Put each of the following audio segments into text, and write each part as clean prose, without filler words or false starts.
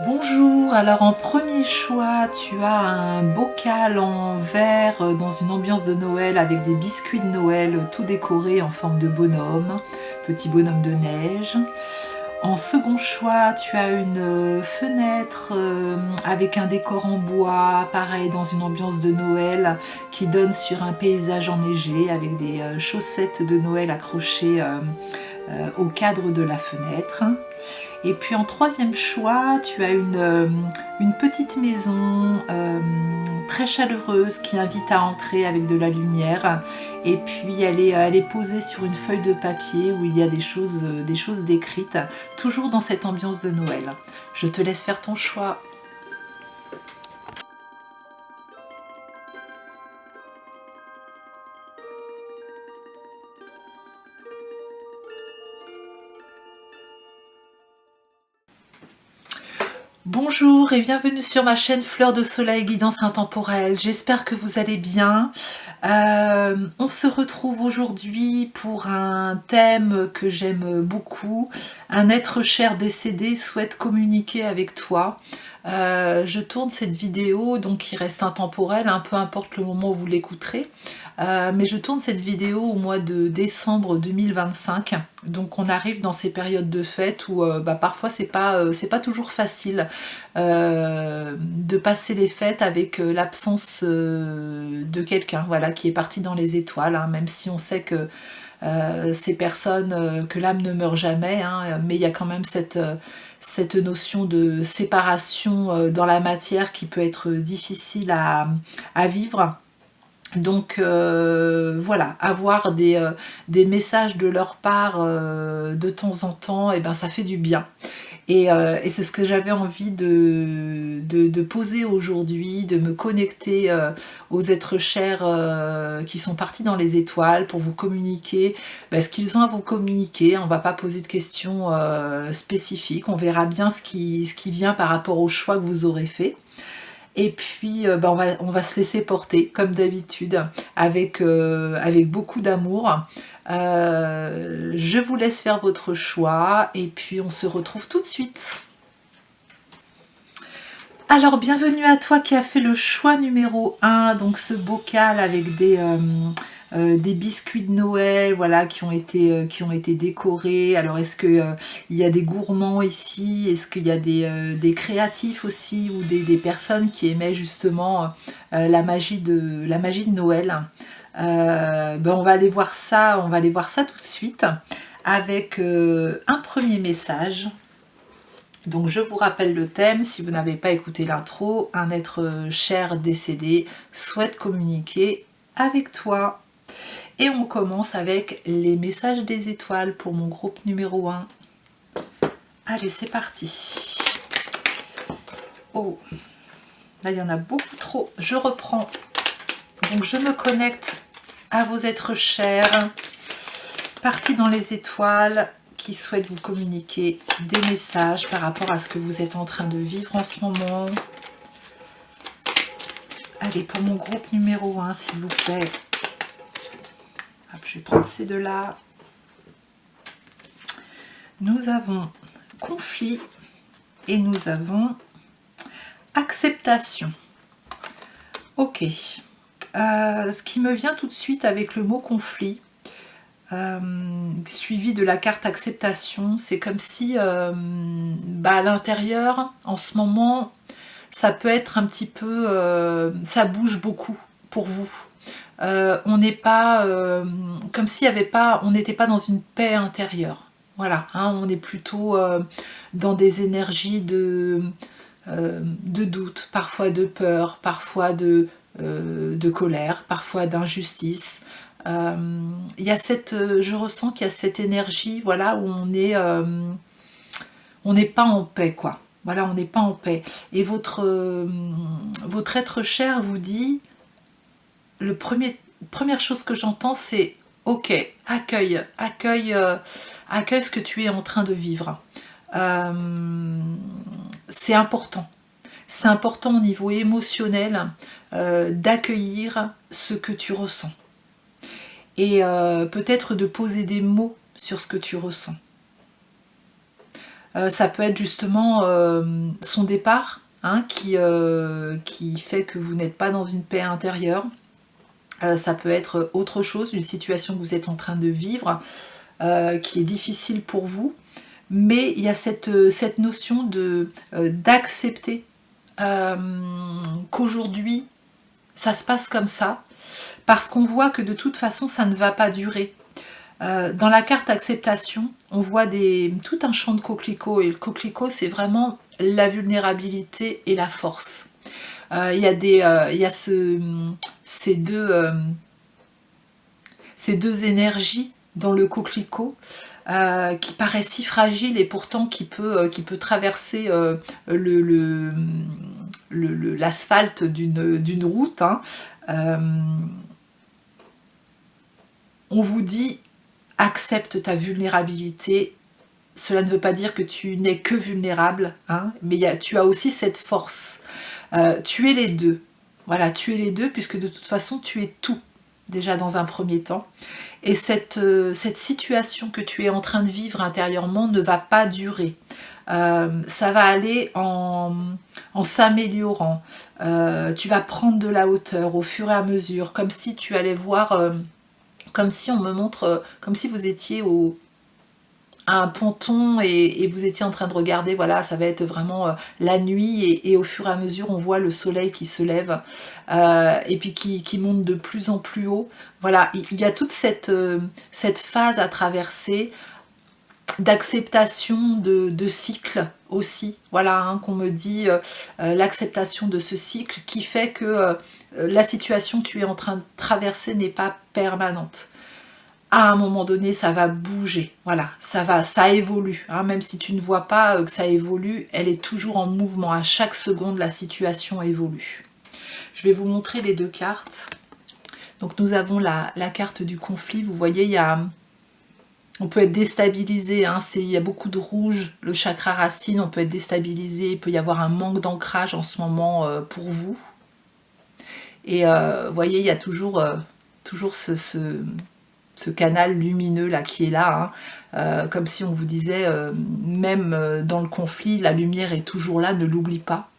Bonjour, alors en premier choix, tu as un bocal en verre dans une ambiance de Noël avec des biscuits de Noël tout décorés en forme de bonhomme, petit bonhomme de neige. En second choix, tu as une fenêtre avec un décor en bois, pareil dans une ambiance de Noël qui donne sur un paysage enneigé avec des chaussettes de Noël accrochées au cadre de la fenêtre. Et puis en troisième choix, tu as une petite maison très chaleureuse qui invite à entrer avec de la lumière. Et puis elle est posée sur une feuille de papier où il y a des choses décrites, toujours dans cette ambiance de Noël. Je te laisse faire ton choix. Bonjour et bienvenue sur ma chaîne Fleurs de Soleil Guidance Intemporelle. J'espère que vous allez bien. On se retrouve aujourd'hui pour un thème que j'aime beaucoup. Un être cher décédé souhaite communiquer avec toi. Je tourne cette vidéo donc qui reste intemporelle, hein, peu importe le moment où vous l'écouterez. Mais je tourne cette vidéo au mois de décembre 2025, donc on arrive dans ces périodes de fête où parfois c'est pas toujours facile de passer les fêtes avec l'absence de quelqu'un, voilà, qui est parti dans les étoiles, hein, même si on sait que ces personnes, que l'âme ne meurt jamais, hein, mais il y a quand même cette notion de séparation dans la matière qui peut être difficile à vivre. Donc voilà, avoir des messages de leur part de temps en temps, et ben ça fait du bien. Et c'est ce que j'avais envie de poser aujourd'hui, de me connecter aux êtres chers qui sont partis dans les étoiles pour vous communiquer ce qu'ils ont à vous communiquer. On ne va pas poser de questions spécifiques, on verra bien ce qui vient par rapport au choix que vous aurez fait. Et puis on va se laisser porter comme d'habitude avec beaucoup d'amour. Je vous laisse faire votre choix et puis on se retrouve tout de suite. Alors bienvenue à toi qui a fait le choix numéro 1, donc ce bocal avec des biscuits de Noël, voilà, qui ont été décorés. Alors est-ce que il y a des gourmands ici? Est-ce qu'il y a des créatifs aussi, ou des personnes qui aimaient justement la magie de Noël? On va aller voir ça, tout de suite avec un premier message. Donc je vous rappelle le thème, si vous n'avez pas écouté l'intro: un être cher décédé souhaite communiquer avec toi. Et on commence avec les messages des étoiles pour mon groupe numéro 1. Allez, c'est parti. Oh, là il y en a beaucoup trop. Je reprends. Donc je me connecte à vos êtres chers, partis dans les étoiles, qui souhaitent vous communiquer des messages par rapport à ce que vous êtes en train de vivre en ce moment. Allez, pour mon groupe numéro 1, s'il vous plaît. Hop, je vais prendre ces deux-là. Nous avons conflit et nous avons acceptation. Ok. Ce qui me vient tout de suite avec le mot conflit, suivi de la carte acceptation, c'est comme si à l'intérieur, en ce moment, ça peut être un petit peu, ça bouge beaucoup pour vous. On n'est pas, comme s'il y avait pas, on n'était pas dans une paix intérieure. Voilà, hein, on est plutôt dans des énergies de doute, parfois de peur, parfois de colère, parfois d'injustice. Il y a je ressens qu'il y a cette énergie, voilà, où on n'est pas en paix, quoi. Voilà, on n'est pas en paix. Et votre être cher vous dit, première chose que j'entends, c'est ok, accueille ce que tu es en train de vivre. C'est important. C'est important au niveau émotionnel d'accueillir ce que tu ressens. Et peut-être de poser des mots sur ce que tu ressens. Ça peut être justement son départ, hein, qui fait que vous n'êtes pas dans une paix intérieure. Ça peut être autre chose, une situation que vous êtes en train de vivre, qui est difficile pour vous. Mais il y a cette notion d'accepter qu'aujourd'hui, ça se passe comme ça, parce qu'on voit que de toute façon, ça ne va pas durer. Dans la carte acceptation, on voit tout un champ de coquelicots, et le coquelicot, c'est vraiment la vulnérabilité et la force. Il y a ces deux énergies dans le coquelicot qui paraît si fragile et pourtant qui peut traverser l'asphalte d'une route. Hein. On vous dit accepte ta vulnérabilité. Cela ne veut pas dire que tu n'es que vulnérable, hein, mais tu as aussi cette force. Tu es les deux. Voilà, tu es les deux puisque de toute façon tu es tout déjà dans un premier temps. Et cette situation que tu es en train de vivre intérieurement ne va pas durer. Ça va aller en s'améliorant. Tu vas prendre de la hauteur au fur et à mesure, comme si tu allais voir, comme si on me montre, comme si vous étiez à un ponton et vous étiez en train de regarder, voilà, ça va être vraiment la nuit et au fur et à mesure on voit le soleil qui se lève et puis qui monte de plus en plus haut. Voilà, il y a toute cette phase à traverser d'acceptation de cycle aussi, voilà, hein, qu'on me dit l'acceptation de ce cycle qui fait que la situation que tu es en train de traverser n'est pas permanente. À un moment donné, ça va bouger, voilà, ça évolue, hein, même si tu ne vois pas que ça évolue, elle est toujours en mouvement, à chaque seconde la situation évolue. Je vais vous montrer les deux cartes. Donc nous avons la carte du conflit, vous voyez, on peut être déstabilisé, hein, il y a beaucoup de rouge, le chakra racine, on peut être déstabilisé, il peut y avoir un manque d'ancrage en ce moment pour vous. Et vous voyez, il y a toujours ce canal lumineux là qui est là, hein, comme si on vous disait, même dans le conflit, la lumière est toujours là, ne l'oublie pas.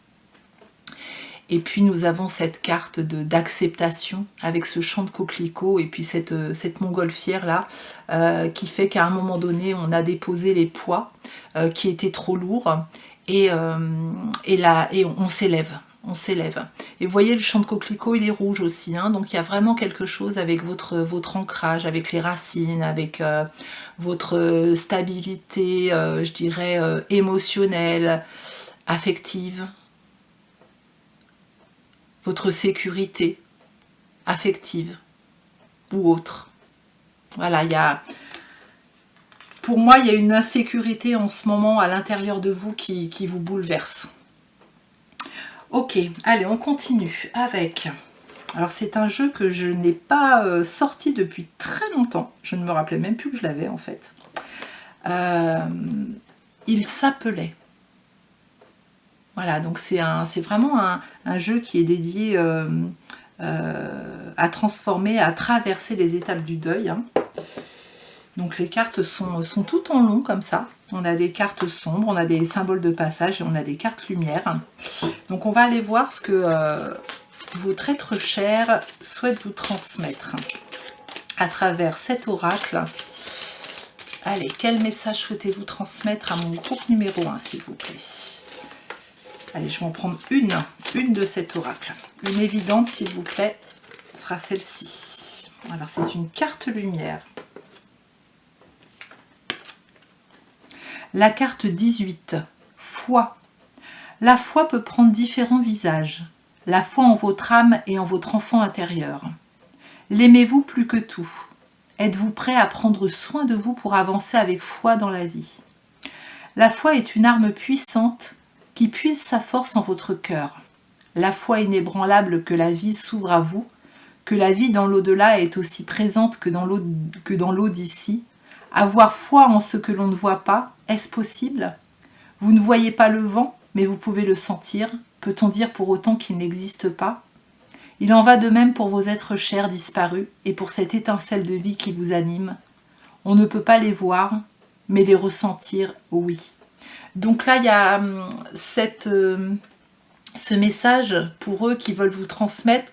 Et puis nous avons cette carte d'acceptation avec ce champ de coquelicots et puis cette montgolfière là qui fait qu'à un moment donné on a déposé les poids qui étaient trop lourds et on s'élève. On s'élève. Et vous voyez, le champ de coquelicot, il est rouge aussi. Hein, donc, il y a vraiment quelque chose avec votre ancrage, avec les racines, avec votre stabilité, je dirais, émotionnelle, affective, votre sécurité affective ou autre. Voilà, pour moi, il y a une insécurité en ce moment à l'intérieur de vous qui vous bouleverse. Ok, allez, on continue avec... Alors, c'est un jeu que je n'ai pas sorti depuis très longtemps. Je ne me rappelais même plus que je l'avais, en fait. Il s'appelait. Voilà, donc c'est vraiment un jeu qui est dédié à transformer, à traverser les étapes du deuil. Hein. Donc les cartes sont toutes en long comme ça. On a des cartes sombres, on a des symboles de passage et on a des cartes lumière. Donc on va aller voir ce que votre être cher souhaite vous transmettre à travers cet oracle. Allez, quel message souhaitez-vous transmettre à mon groupe numéro 1, s'il vous plaît? Allez, je vais en prendre une de cet oracle. Une évidente, s'il vous plaît, sera celle-ci. Alors c'est une carte lumière. La carte 18, foi. La foi peut prendre différents visages. La foi en votre âme et en votre enfant intérieur. L'aimez-vous plus que tout? Êtes-vous prêt à prendre soin de vous pour avancer avec foi dans la vie? La foi est une arme puissante qui puise sa force en votre cœur. La foi inébranlable que la vie s'ouvre à vous, que la vie dans l'au-delà est aussi présente que dans l'eau d'ici. Avoir foi en ce que l'on ne voit pas, est-ce possible? Vous ne voyez pas le vent, mais vous pouvez le sentir. Peut-on dire pour autant qu'il n'existe pas? Il en va de même pour vos êtres chers disparus et pour cette étincelle de vie qui vous anime. On ne peut pas les voir, mais les ressentir, oui. Donc là, il y a ce message pour eux qui veulent vous transmettre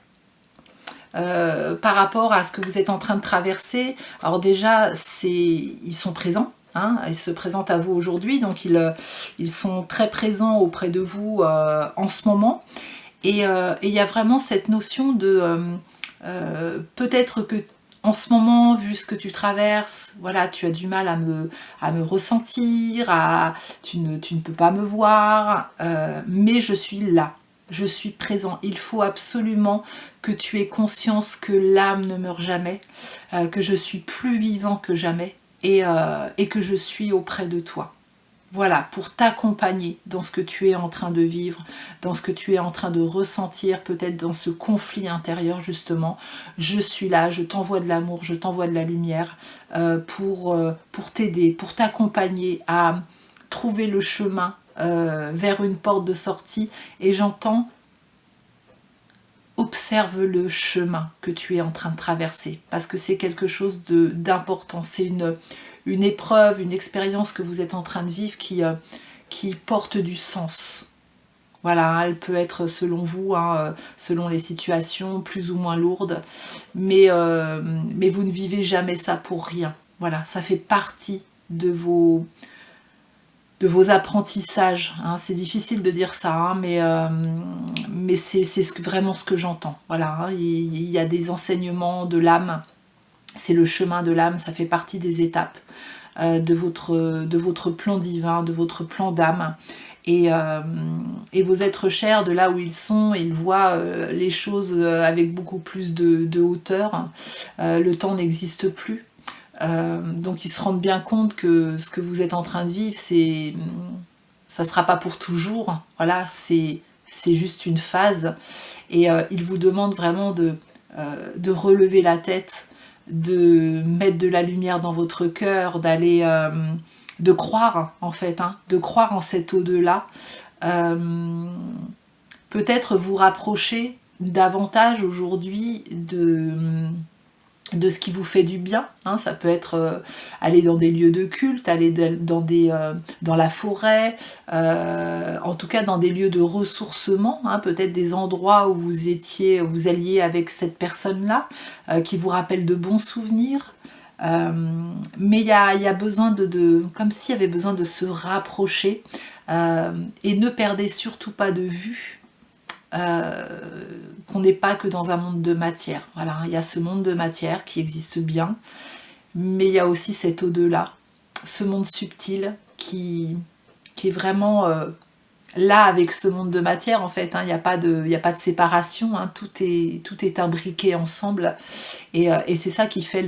par rapport à ce que vous êtes en train de traverser. Alors déjà, ils sont présents, hein, ils se présentent à vous aujourd'hui, donc ils sont très présents auprès de vous en ce moment. Et il y a vraiment cette notion de peut-être que en ce moment, vu ce que tu traverses, voilà, tu as du mal à me ressentir, tu ne peux pas me voir, mais je suis là, je suis présent. Il faut absolument que tu aies conscience que l'âme ne meurt jamais, que je suis plus vivant que jamais et que je suis auprès de toi. Voilà, pour t'accompagner dans ce que tu es en train de vivre, dans ce que tu es en train de ressentir, peut-être dans ce conflit intérieur justement. Je suis là, je t'envoie de l'amour, je t'envoie de la lumière pour t'aider, pour t'accompagner à trouver le chemin vers une porte de sortie. Et j'entends, observe le chemin que tu es en train de traverser, parce que c'est quelque chose d'important, c'est une épreuve, une expérience que vous êtes en train de vivre qui porte du sens. Voilà, elle peut être selon vous, hein, selon les situations, plus ou moins lourde, mais vous ne vivez jamais ça pour rien. Voilà, ça fait partie de vos apprentissages. Hein. C'est difficile de dire ça, hein, mais c'est vraiment ce que j'entends. Voilà, hein, il y a des enseignements de l'âme. C'est le chemin de l'âme, ça fait partie des étapes de votre plan divin, de votre plan d'âme. Et vos êtres chers, de là où ils sont, ils voient les choses avec beaucoup plus de hauteur. Le temps n'existe plus. Donc ils se rendent bien compte que ce que vous êtes en train de vivre, ça ne sera pas pour toujours. Voilà, c'est juste une phase. Et ils vous demandent vraiment de relever la tête, de mettre de la lumière dans votre cœur, de croire en fait, hein, de croire en cet au-delà. Peut-être vous rapprocher davantage aujourd'hui de ce qui vous fait du bien, hein. Ça peut être aller dans des lieux de culte, aller dans la forêt, en tout cas dans des lieux de ressourcement, hein, peut-être des endroits où vous alliez avec cette personne-là, qui vous rappelle de bons souvenirs. Mais il y a besoin comme s'il y avait besoin de se rapprocher, et ne perdez surtout pas de vue qu'on n'est pas que dans un monde de matière. Voilà, il y a ce monde de matière qui existe bien, mais il y a aussi cet au-delà, ce monde subtil qui est vraiment là avec ce monde de matière en fait. Hein, il n'y a pas de séparation, hein, tout est imbriqué ensemble, et c'est ça qui fait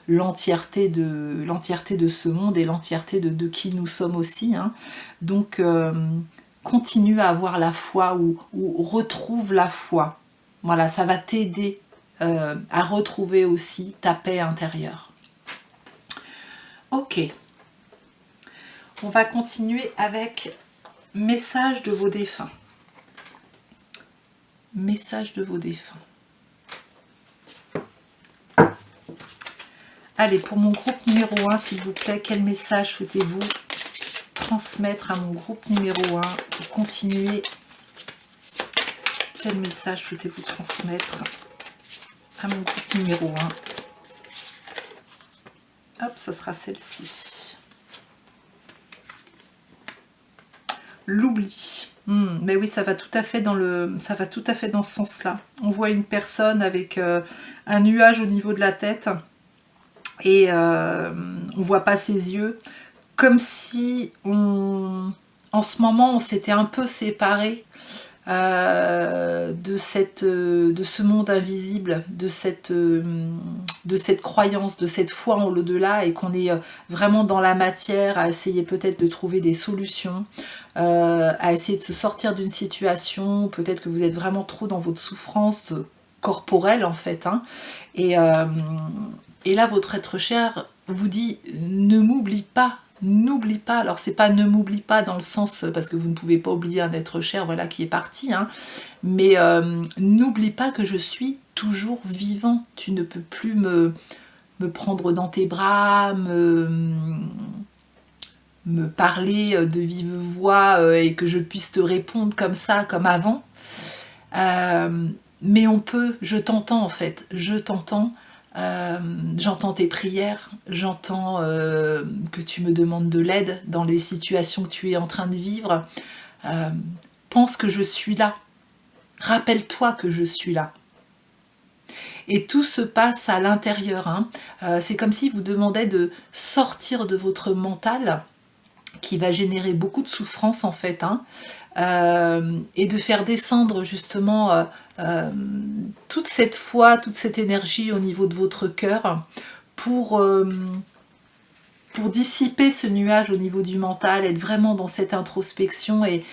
l'entièreté de ce monde et l'entièreté de qui nous sommes aussi. Hein. Donc continue à avoir la foi ou retrouve la foi. Voilà, ça va t'aider à retrouver aussi ta paix intérieure. Ok. On va continuer avec message de vos défunts. Message de vos défunts. Allez, pour mon groupe numéro 1, s'il vous plaît, quel message souhaitez-vous transmettre à mon groupe numéro 1 pour continuer? Quel message souhaitez-vous transmettre à mon groupe numéro 1? Hop, ça sera celle-ci. L'oubli. Mais oui, ça va tout à fait dans ce sens-là. On voit une personne avec un nuage au niveau de la tête et on voit pas ses yeux, comme si en ce moment on s'était un peu séparé de ce monde invisible, de cette croyance, de cette foi en l'au-delà, et qu'on est vraiment dans la matière à essayer peut-être de trouver des solutions, à essayer de se sortir d'une situation, peut-être que vous êtes vraiment trop dans votre souffrance corporelle en fait, hein, et là votre être cher vous dit ne m'oublie pas. N'oublie pas, alors c'est pas ne m'oublie pas dans le sens, parce que vous ne pouvez pas oublier un être cher, voilà, qui est parti, hein, mais n'oublie pas que je suis toujours vivant, tu ne peux plus me prendre dans tes bras, me parler de vive voix et que je puisse te répondre comme ça, comme avant. Mais on peut, je t'entends en fait, je t'entends, j'entends tes prières, j'entends que tu me demandes de l'aide dans les situations que tu es en train de vivre. Pense que je suis là, rappelle-toi que je suis là. Et tout se passe à l'intérieur. Hein. C'est comme s'il vous demandait de sortir de votre mental, qui va générer beaucoup de souffrance en fait, hein, et de faire descendre justement toute cette foi, toute cette énergie au niveau de votre cœur pour dissiper ce nuage au niveau du mental, être vraiment dans cette introspection et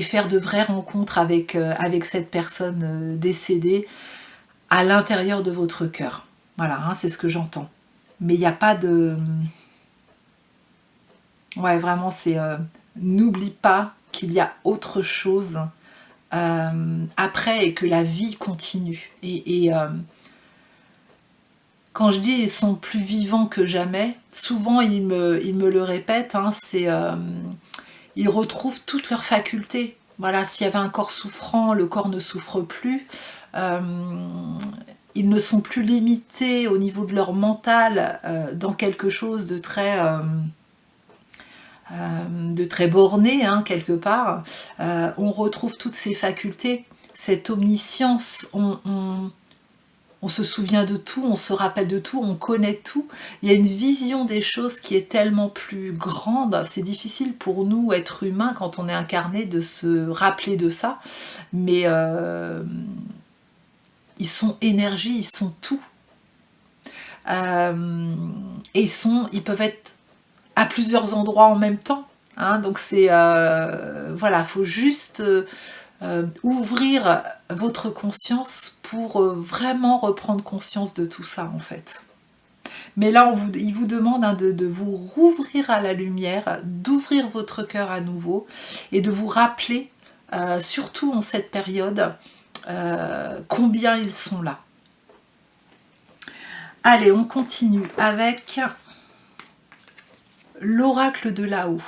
faire de vraies rencontres avec cette personne décédée à l'intérieur de votre cœur. Voilà, hein, c'est ce que j'entends. Mais il n'y a pas de... Ouais, vraiment, c'est... n'oublie pas qu'il y a autre chose après et que la vie continue. Et quand je dis ils sont plus vivants que jamais, souvent ils me le répètent, hein, c'est... ils retrouvent toutes leurs facultés. Voilà, s'il y avait un corps souffrant, le corps ne souffre plus. Ils ne sont plus limités au niveau de leur mental dans quelque chose de très borné, hein, quelque part. On retrouve toutes ces facultés, cette omniscience, on se souvient de tout, on se rappelle de tout, on connaît tout. Il y a une vision des choses qui est tellement plus grande. C'est difficile pour nous, êtres humains, quand on est incarné, de se rappeler de ça. Mais ils sont énergie, ils sont tout. Et ils peuvent être à plusieurs endroits en même temps. Hein, donc c'est... voilà, il faut juste ouvrir votre conscience pour vraiment reprendre conscience de tout ça, en fait. Mais là, il vous demande hein, de vous rouvrir à la lumière, d'ouvrir votre cœur à nouveau et de vous rappeler, surtout en cette période, combien ils sont là. Allez, on continue avec l'oracle de là-haut.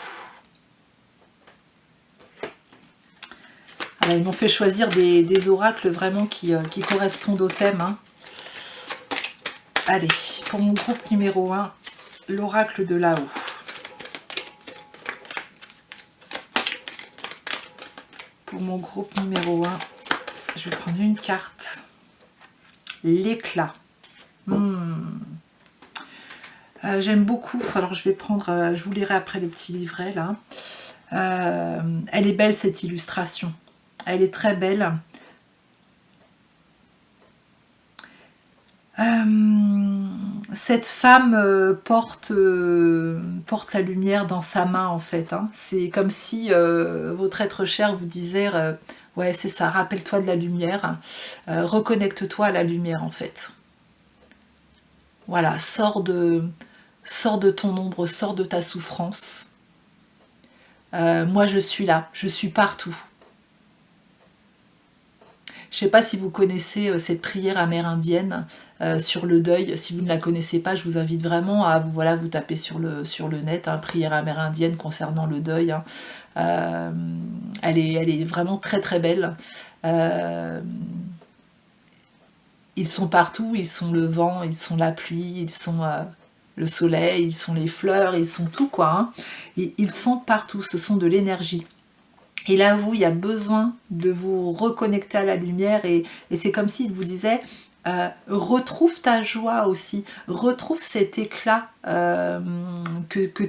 Ils m'ont fait choisir des oracles vraiment qui correspondent au thème. Hein. Allez, pour mon groupe numéro 1, l'oracle de là-haut. Pour mon groupe numéro 1, je vais prendre une carte. L'éclat. J'aime beaucoup. Alors je vais prendre, je vous lirai après le petit livret là. Elle est belle cette illustration. Elle est très belle. Cette femme porte la lumière dans sa main en fait. Hein. C'est comme si votre être cher vous disait ouais c'est ça, rappelle-toi de la lumière, reconnecte-toi à la lumière en fait. Voilà, sors de ton ombre, sors de ta souffrance. Moi je suis là, je suis partout. Je ne sais pas si vous connaissez cette prière amérindienne sur le deuil. Si vous ne la connaissez pas, je vous invite vraiment à vous taper sur le net, hein, prière amérindienne concernant le deuil. Hein. Elle est vraiment très très belle. Ils sont partout, ils sont le vent, ils sont la pluie, ils sont le soleil, ils sont les fleurs, ils sont tout quoi. Hein. Et ils sont partout, ce sont de l'énergie. Et là, il y a besoin de vous reconnecter à la lumière et c'est comme s'il vous disait retrouve ta joie aussi, retrouve cet éclat que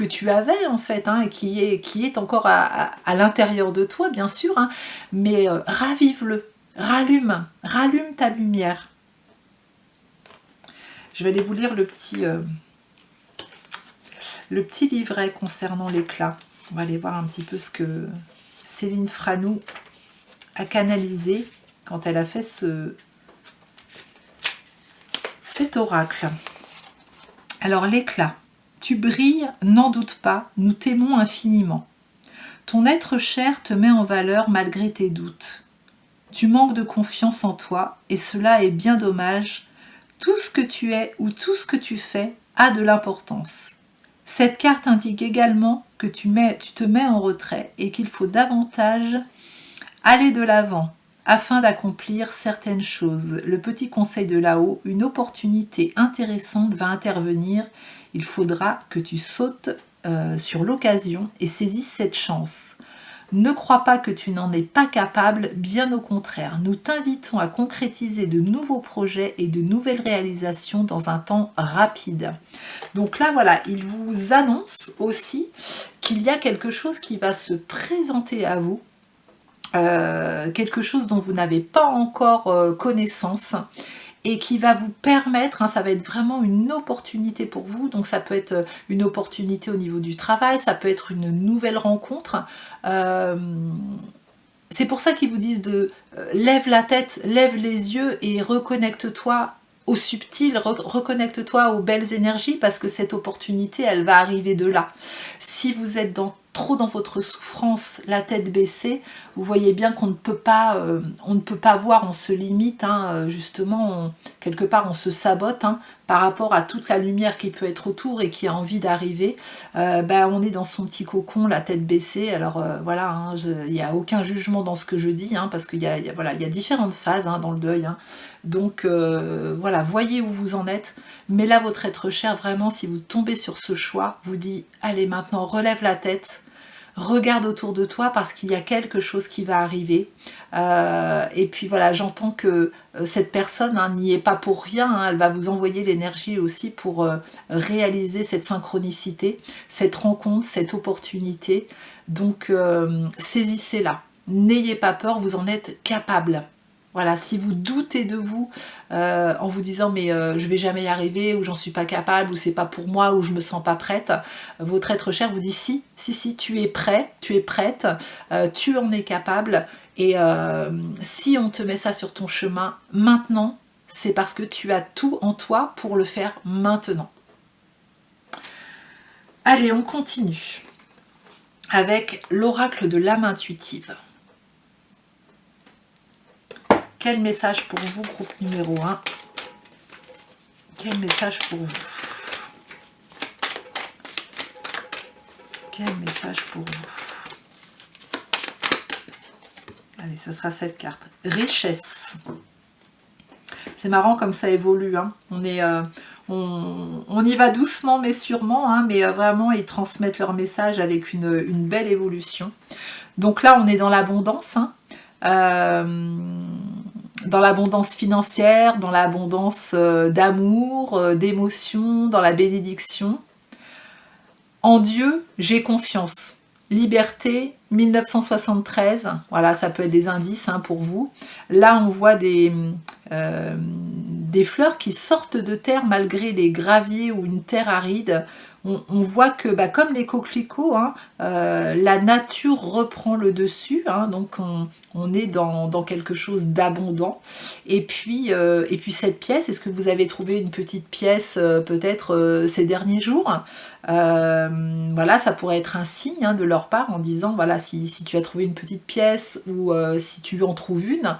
tu avais en fait, hein, et qui est encore à l'intérieur de toi, bien sûr, hein, mais ravive-le, rallume ta lumière. Je vais aller vous lire le petit livret concernant l'éclat. On va aller voir un petit peu ce que Céline Franou a canalisé quand elle a fait cet oracle. Alors l'éclat. Tu brilles, n'en doute pas, nous t'aimons infiniment. Ton être cher te met en valeur malgré tes doutes. Tu manques de confiance en toi et cela est bien dommage. Tout ce que tu es ou tout ce que tu fais a de l'importance. Cette carte indique également que tu te mets en retrait et qu'il faut davantage aller de l'avant afin d'accomplir certaines choses. Le petit conseil de là-haut, une opportunité intéressante va intervenir. Il faudra que tu sautes sur l'occasion et saisisses cette chance. Ne crois pas que tu n'en es pas capable, bien au contraire. Nous t'invitons à concrétiser de nouveaux projets et de nouvelles réalisations dans un temps rapide. Donc là, voilà, il vous annonce aussi qu'il y a quelque chose qui va se présenter à vous, quelque chose dont vous n'avez pas encore connaissance, et qui va vous permettre, hein, ça va être vraiment une opportunité pour vous, donc ça peut être une opportunité au niveau du travail, ça peut être une nouvelle rencontre. C'est pour ça qu'ils vous disent de lève la tête, lève les yeux et reconnecte-toi au subtil, reconnecte-toi aux belles énergies, parce que cette opportunité, elle va arriver de là. Si vous êtes trop dans votre souffrance, la tête baissée, vous voyez bien qu'on ne peut pas voir, on se limite, hein, justement, quelque part on se sabote, hein, par rapport à toute la lumière qui peut être autour et qui a envie d'arriver. On est dans son petit cocon, la tête baissée. Alors voilà, hein, il n'y a aucun jugement dans ce que je dis, hein, parce qu'il y a différentes phases, hein, dans le deuil, hein. Donc voilà, voyez où vous en êtes. Mais là, votre être cher, vraiment, si vous tombez sur ce choix, vous dit, allez, maintenant, relève la tête, regarde autour de toi, parce qu'il y a quelque chose qui va arriver. Et puis voilà, j'entends que cette personne, hein, n'y est pas pour rien, hein, elle va vous envoyer l'énergie aussi pour réaliser cette synchronicité, cette rencontre, cette opportunité. Donc saisissez-la, n'ayez pas peur, vous en êtes capable. Voilà, si vous doutez de vous en vous disant mais je vais jamais y arriver, ou j'en suis pas capable, ou c'est pas pour moi, ou je me sens pas prête, votre être cher vous dit si, tu es prêt, tu es prête, tu en es capable, et si on te met ça sur ton chemin maintenant, c'est parce que tu as tout en toi pour le faire maintenant. Allez, on continue avec l'oracle de l'âme intuitive. Quel message pour vous, groupe numéro 1? Quel message pour vous? Quel message pour vous? Allez, ça sera cette carte. Richesse. C'est marrant comme ça évolue, hein. On y va doucement mais sûrement, hein, mais vraiment ils transmettent leur message avec une belle évolution. Donc là, on est dans l'abondance, hein. Dans l'abondance financière, dans l'abondance d'amour, d'émotion, dans la bénédiction. En Dieu, j'ai confiance. Liberté, 1973. Voilà, ça peut être des indices, hein, pour vous. Là, on voit des fleurs qui sortent de terre malgré les graviers ou une terre aride. On voit que, comme les coquelicots, hein, la nature reprend le dessus, hein, donc on est dans quelque chose d'abondant. Et puis cette pièce, est-ce que vous avez trouvé une petite pièce peut-être ces derniers jours? Voilà, ça pourrait être un signe, hein, de leur part, en disant, voilà, si tu as trouvé une petite pièce, ou si tu en trouves une,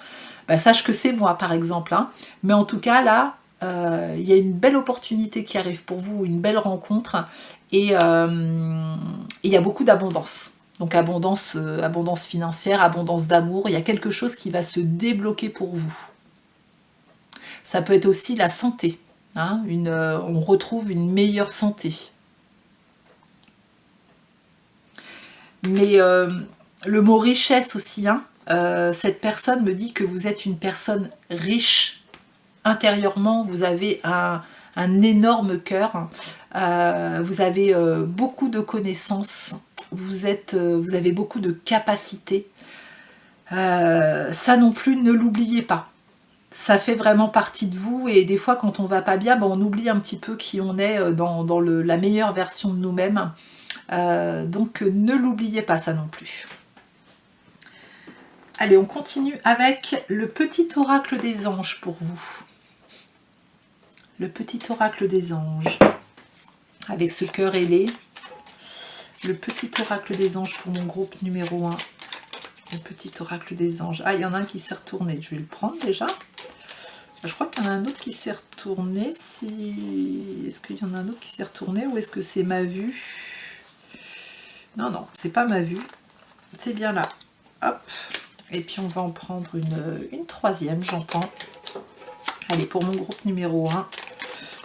sache que c'est moi, par exemple, hein. Mais en tout cas, là, il y a une belle opportunité qui arrive pour vous, une belle rencontre, et il y a beaucoup d'abondance. Donc abondance financière, abondance d'amour, il y a quelque chose qui va se débloquer pour vous. Ça peut être aussi la santé, hein, on retrouve une meilleure santé. Mais le mot richesse aussi, hein, cette personne me dit que vous êtes une personne riche. Intérieurement, vous avez un énorme cœur, vous avez beaucoup de connaissances, vous avez beaucoup de capacités. Ça non plus, ne l'oubliez pas. Ça fait vraiment partie de vous, et des fois quand on va pas bien, on oublie un petit peu qui on est dans la meilleure version de nous-mêmes. Donc ne l'oubliez pas, ça non plus. Allez, on continue avec le petit oracle des anges pour vous. Le petit oracle des anges, avec ce cœur ailé. Le petit oracle des anges pour mon groupe numéro 1. Le petit oracle des anges. Ah, il y en a un qui s'est retourné. Je vais le prendre déjà. Je crois qu'il y en a un autre qui s'est retourné. Est-ce qu'il y en a un autre qui s'est retourné, ou est-ce que c'est ma vue? Non, non, c'est pas ma vue. C'est bien là. Hop. Et puis on va en prendre une troisième, j'entends. Allez, pour mon groupe numéro 1.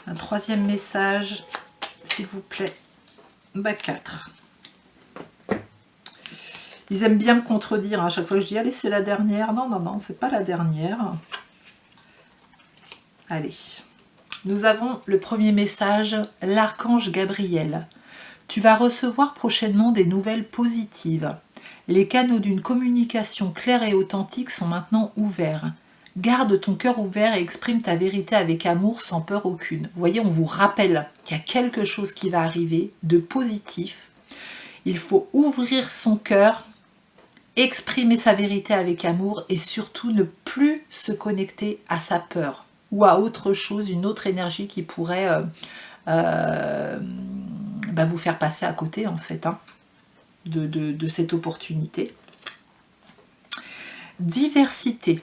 Un troisième message, s'il vous plaît. Bah 4. Ils aiment bien me contredire. À chaque fois que je dis, allez, c'est la dernière. Non, non, non, c'est pas la dernière. Allez. Nous avons le premier message, l'archange Gabriel. Tu vas recevoir prochainement des nouvelles positives. Les canaux d'une communication claire et authentique sont maintenant ouverts. Garde ton cœur ouvert et exprime ta vérité avec amour sans peur aucune. Vous voyez, on vous rappelle qu'il y a quelque chose qui va arriver de positif. Il faut ouvrir son cœur, exprimer sa vérité avec amour et surtout ne plus se connecter à sa peur ou à autre chose, une autre énergie qui pourrait vous faire passer à côté en fait de cette opportunité. Diversité.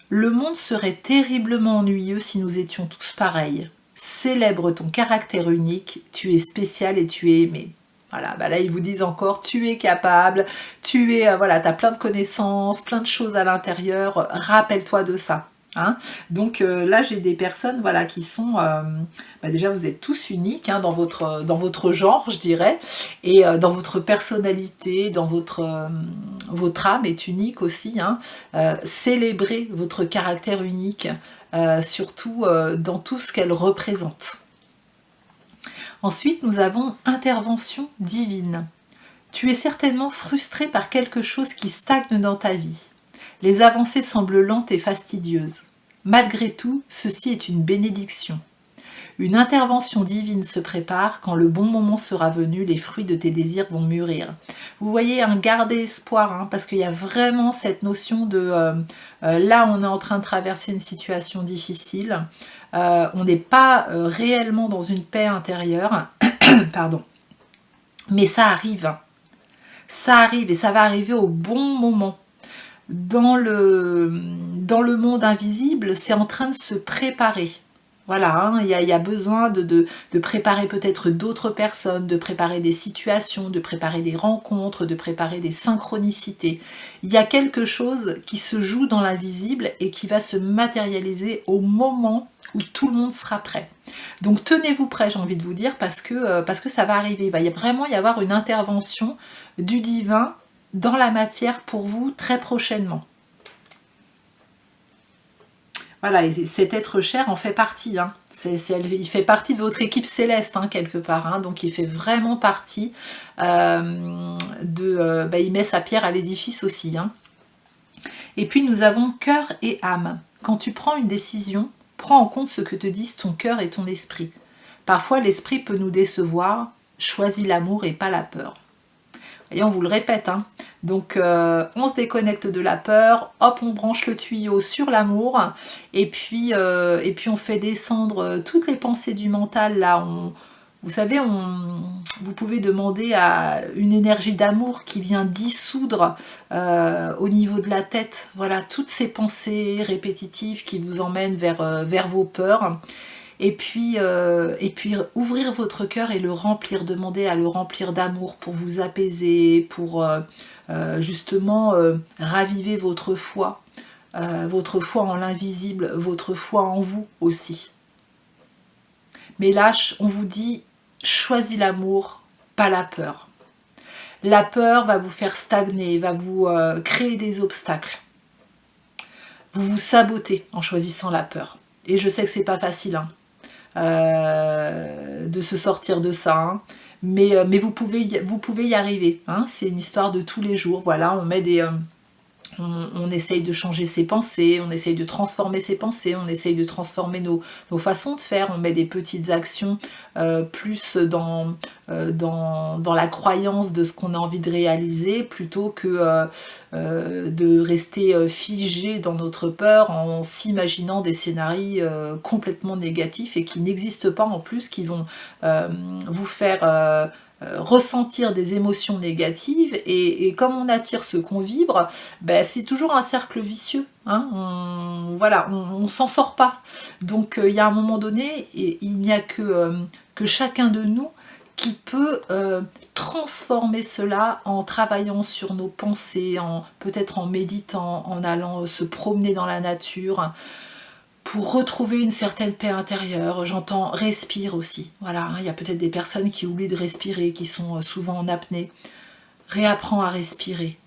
Le monde serait terriblement ennuyeux si nous étions tous pareils. Célèbre ton caractère unique, tu es spécial et tu es aimé. Voilà, là ils vous disent encore, tu es capable, tu es, t'as plein de connaissances, plein de choses à l'intérieur, rappelle-toi de ça. Hein. Donc là j'ai des personnes qui sont déjà vous êtes tous uniques dans votre genre je dirais et dans votre personnalité, dans votre âme est unique aussi célébrez votre caractère unique surtout dans tout ce qu'elle représente. Ensuite nous avons intervention divine. Tu es certainement frustré par quelque chose qui stagne dans ta vie. Les avancées semblent lentes et fastidieuses. Malgré tout, ceci est une bénédiction. Une intervention divine se prépare, quand le bon moment sera venu, les fruits de tes désirs vont mûrir. Vous voyez, gardez espoir, parce qu'il y a vraiment cette notion de... là, on est en train de traverser une situation difficile, on n'est pas réellement dans une paix intérieure, pardon, mais ça arrive et ça va arriver au bon moment. Dans le monde invisible, c'est en train de se préparer. Voilà, il y a besoin de préparer peut-être d'autres personnes, de préparer des situations, de préparer des rencontres, de préparer des synchronicités. Il y a quelque chose qui se joue dans l'invisible et qui va se matérialiser au moment où tout le monde sera prêt. Donc tenez-vous prêts, j'ai envie de vous dire, parce que ça va arriver. Il va vraiment y avoir une intervention du divin dans la matière pour vous très prochainement. Voilà, et cet être cher en fait partie. Il fait partie de votre équipe céleste quelque part. Donc il fait vraiment partie il met sa pierre à l'édifice aussi. Et puis nous avons cœur et âme. Quand tu prends une décision, prends en compte ce que te disent ton cœur et ton esprit. Parfois l'esprit peut nous décevoir. Choisis l'amour et pas la peur. Et on vous le répète, Donc on se déconnecte de la peur, hop on branche le tuyau sur l'amour et puis on fait descendre toutes les pensées du mental là. Vous savez, vous pouvez demander à une énergie d'amour qui vient dissoudre au niveau de la tête, voilà, toutes ces pensées répétitives qui vous emmènent vers vos peurs. Et puis ouvrir votre cœur et le remplir, demander à le remplir d'amour pour vous apaiser, pour justement raviver votre foi en l'invisible, votre foi en vous aussi. Mais là, on vous dit, choisis l'amour, pas la peur. La peur va vous faire stagner, va vous créer des obstacles. Vous vous sabotez en choisissant la peur. Et je sais que c'est pas facile, de se sortir de ça, mais vous pouvez y arriver. C'est une histoire de tous les jours. Voilà, on met on essaye de changer ses pensées, on essaye de transformer ses pensées, on essaye de transformer nos façons de faire, on met des petites actions plus dans la croyance de ce qu'on a envie de réaliser plutôt que de rester figé dans notre peur en s'imaginant des scénarios complètement négatifs et qui n'existent pas en plus, qui vont vous faire ressentir des émotions négatives et comme on attire ce qu'on vibre, c'est toujours un cercle vicieux, on s'en sort pas. Donc il y a un moment donné, il n'y a que chacun de nous qui peut transformer cela en travaillant sur nos pensées, peut-être en méditant, en allant se promener dans la nature, pour retrouver une certaine paix intérieure. J'entends respire aussi. Voilà, hein, il y a peut-être des personnes qui oublient de respirer, qui sont souvent en apnée. Réapprends à respirer.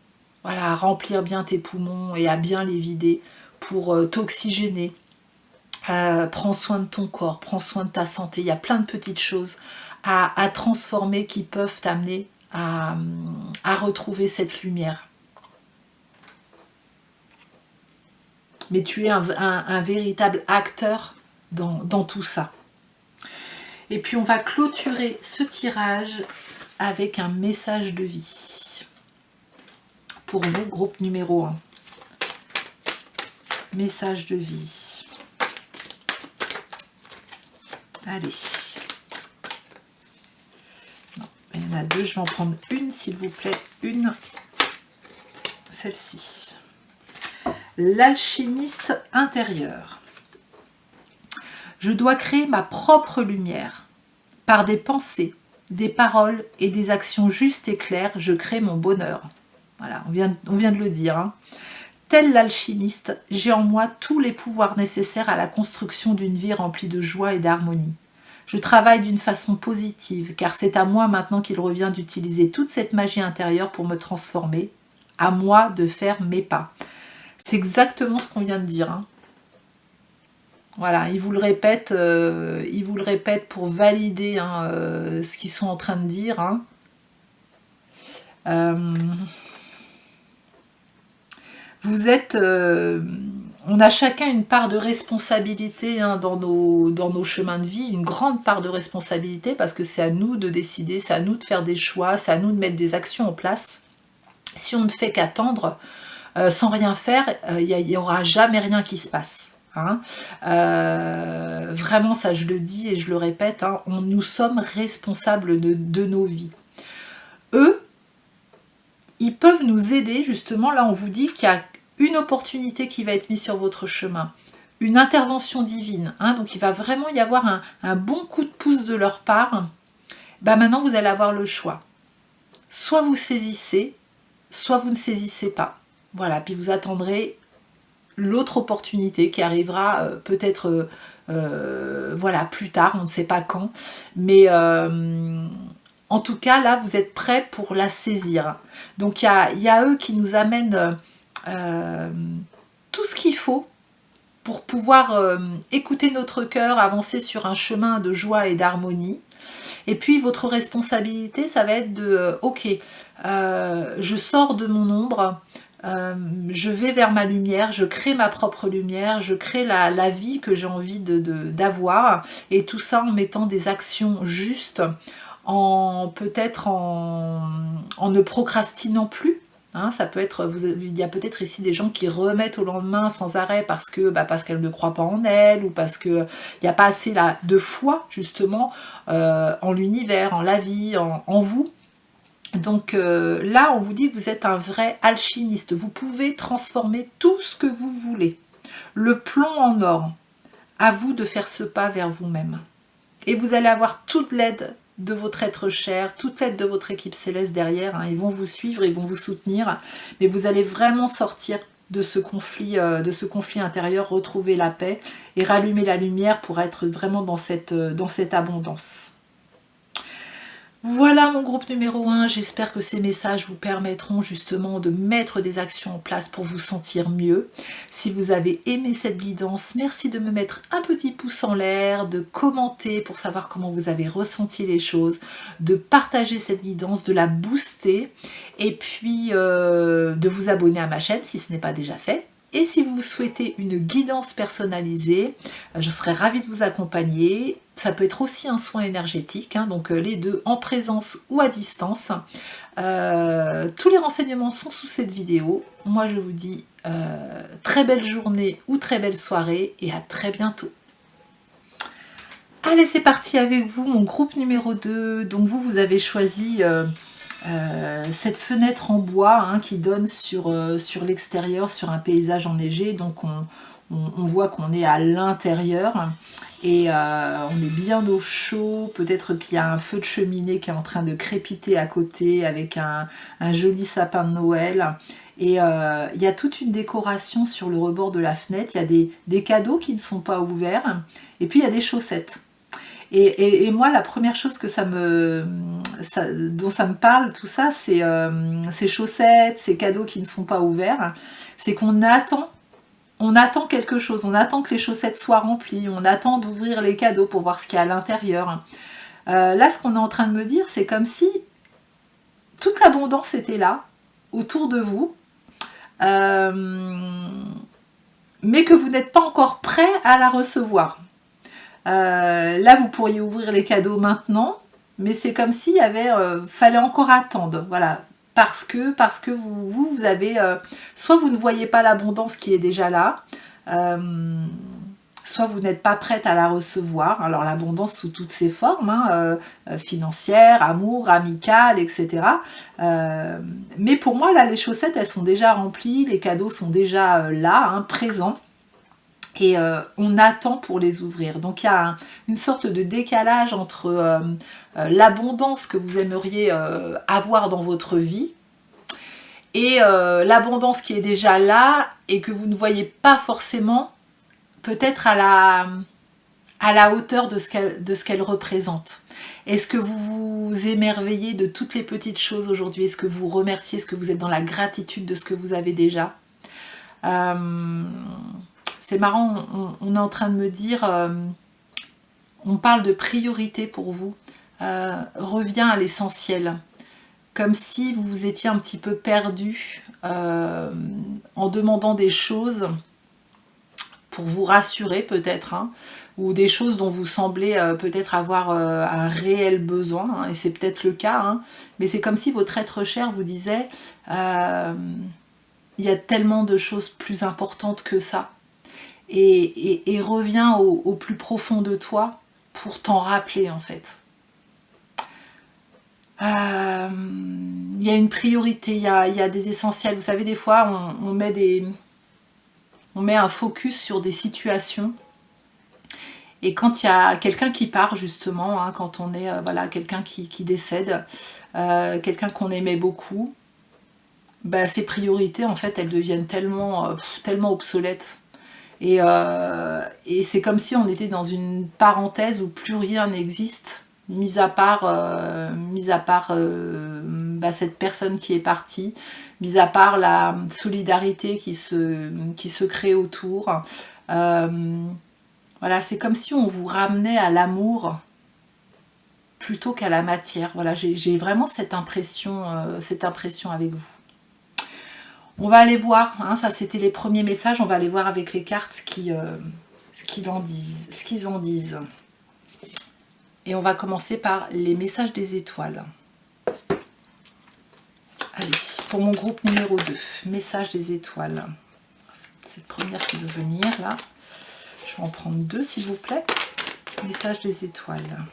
Voilà, à remplir bien tes poumons et à bien les vider pour t'oxygéner. Prends soin de ton corps, prends soin de ta santé. Il y a plein de petites choses à transformer qui peuvent t'amener à retrouver cette lumière. Mais tu es un véritable acteur dans tout ça. Et puis on va clôturer ce tirage avec un message de vie. Pour vous, groupe numéro 1. Message de vie. Allez. Non, il y en a 2, je vais en prendre une, s'il vous plaît. Une, celle-ci. L'alchimiste intérieur. Je dois créer ma propre lumière. Par des pensées, des paroles et des actions justes et claires, je crée mon bonheur. Voilà, on vient de le dire. Hein. Tel l'alchimiste, j'ai en moi tous les pouvoirs nécessaires à la construction d'une vie remplie de joie et d'harmonie. Je travaille d'une façon positive, car c'est à moi maintenant qu'il revient d'utiliser toute cette magie intérieure pour me transformer. À moi de faire mes pas. C'est exactement ce qu'on vient de dire. Hein. Voilà, il vous le répète pour valider hein, ce qu'ils sont en train de dire. Hein. Vous êtes... on a chacun une part de responsabilité hein, dans nos chemins de vie, une grande part de responsabilité, parce que c'est à nous de décider, c'est à nous de faire des choix, c'est à nous de mettre des actions en place. Si on ne fait qu'attendre, sans rien faire, il n'y aura jamais rien qui se passe. Hein. Vraiment, ça je le dis et je le répète, hein, nous sommes responsables de nos vies. Eux, ils peuvent nous aider, justement, là on vous dit qu'il y a une opportunité qui va être mise sur votre chemin, une intervention divine, hein, donc il va vraiment y avoir un bon coup de pouce de leur part. Ben maintenant vous allez avoir le choix. Soit vous saisissez, soit vous ne saisissez pas. Voilà, puis vous attendrez l'autre opportunité qui arrivera peut-être voilà, plus tard, on ne sait pas quand, mais en tout cas là vous êtes prêts pour la saisir. Donc il y a eux qui nous amènent tout ce qu'il faut pour pouvoir écouter notre cœur, avancer sur un chemin de joie et d'harmonie. Et puis votre responsabilité, ça va être de ok, je sors de mon ombre, je vais vers ma lumière, je crée ma propre lumière, je crée la vie que j'ai envie d'avoir, et tout ça en mettant des actions justes, peut-être en ne procrastinant plus. Hein, ça peut être, il y a peut-être ici des gens qui remettent au lendemain sans arrêt parce qu'elles ne croient pas en elles, ou parce qu'il n'y a pas assez de foi justement en l'univers, en la vie, en vous. Donc là, on vous dit que vous êtes un vrai alchimiste. Vous pouvez transformer tout ce que vous voulez. Le plomb en or. À vous de faire ce pas vers vous-même. Et vous allez avoir toute l'aide de votre être cher, toute l'aide de votre équipe céleste derrière. Hein. Ils vont vous suivre, ils vont vous soutenir. Mais vous allez vraiment sortir de ce conflit intérieur, retrouver la paix et rallumer la lumière pour être vraiment dans cette abondance. Voilà mon groupe numéro 1, j'espère que ces messages vous permettront justement de mettre des actions en place pour vous sentir mieux. Si vous avez aimé cette guidance, merci de me mettre un petit pouce en l'air, de commenter pour savoir comment vous avez ressenti les choses, de partager cette guidance, de la booster et puis de vous abonner à ma chaîne si ce n'est pas déjà fait. Et si vous souhaitez une guidance personnalisée, je serai ravie de vous accompagner. Ça peut être aussi un soin énergétique, hein, donc les deux en présence ou à distance. Tous les renseignements sont sous cette vidéo. Moi je vous dis très belle journée ou très belle soirée et à très bientôt. Allez, c'est parti avec vous, mon groupe numéro 2. Donc vous avez choisi cette fenêtre en bois hein, qui donne sur l'extérieur, sur un paysage enneigé. Donc on voit qu'on est à l'intérieur. et on est bien au chaud, peut-être qu'il y a un feu de cheminée qui est en train de crépiter à côté avec un joli sapin de Noël. Et il y a toute une décoration sur le rebord de la fenêtre, il y a des cadeaux qui ne sont pas ouverts, et puis il y a des chaussettes. Et moi, la première chose que dont ça me parle, tout ça, c'est ces chaussettes, ces cadeaux qui ne sont pas ouverts, c'est qu'on attend. On attend quelque chose, on attend que les chaussettes soient remplies, on attend d'ouvrir les cadeaux pour voir ce qu'il y a à l'intérieur. Là, ce qu'on est en train de me dire, c'est comme si toute l'abondance était là, autour de vous, mais que vous n'êtes pas encore prêt à la recevoir. Là, vous pourriez ouvrir les cadeaux maintenant, mais c'est comme s'il y avait, fallait encore attendre, voilà, parce que vous avez, soit vous ne voyez pas l'abondance qui est déjà là, soit vous n'êtes pas prête à la recevoir. Alors l'abondance sous toutes ses formes, hein, financière, amour, amicale, etc. Mais pour moi, là, les chaussettes, elles sont déjà remplies, les cadeaux sont déjà là, hein, présents. Et on attend pour les ouvrir. Donc il y a une sorte de décalage entre l'abondance que vous aimeriez avoir dans votre vie et l'abondance qui est déjà là et que vous ne voyez pas forcément peut-être à la hauteur de ce qu'elle représente. Est-ce que vous vous émerveillez de toutes les petites choses aujourd'hui? Est-ce que vous remerciez? Est-ce que vous êtes dans la gratitude de ce que vous avez déjà? C'est marrant, on est en train de me dire, on parle de priorité pour vous, reviens à l'essentiel, comme si vous vous étiez un petit peu perdu en demandant des choses pour vous rassurer peut-être, hein, ou des choses dont vous semblez peut-être avoir un réel besoin, hein, et c'est peut-être le cas, hein, mais c'est comme si votre être cher vous disait, il y a tellement de choses plus importantes que ça. Et reviens au plus profond de toi pour t'en rappeler en fait. Il y a une priorité, il y a des essentiels. Vous savez, des fois, on met un focus sur des situations. Et quand il y a quelqu'un qui part justement, hein, quand on est voilà, quelqu'un qui décède, quelqu'un qu'on aimait beaucoup, bah, ces priorités en fait elles deviennent tellement obsolètes. Et c'est comme si on était dans une parenthèse où plus rien n'existe, mis à part bah, cette personne qui est partie, mis à part la solidarité qui se crée autour. Voilà, c'est comme si on vous ramenait à l'amour plutôt qu'à la matière. Voilà, j'ai vraiment cette impression avec vous. On va aller voir, hein, ça c'était les premiers messages, on va aller voir avec les cartes ce qu'ils en disent. Et on va commencer par les messages des étoiles. Allez, pour mon groupe numéro 2, messages des étoiles. Cette première qui veut venir là. Je vais en prendre 2 s'il vous plaît. Messages des étoiles.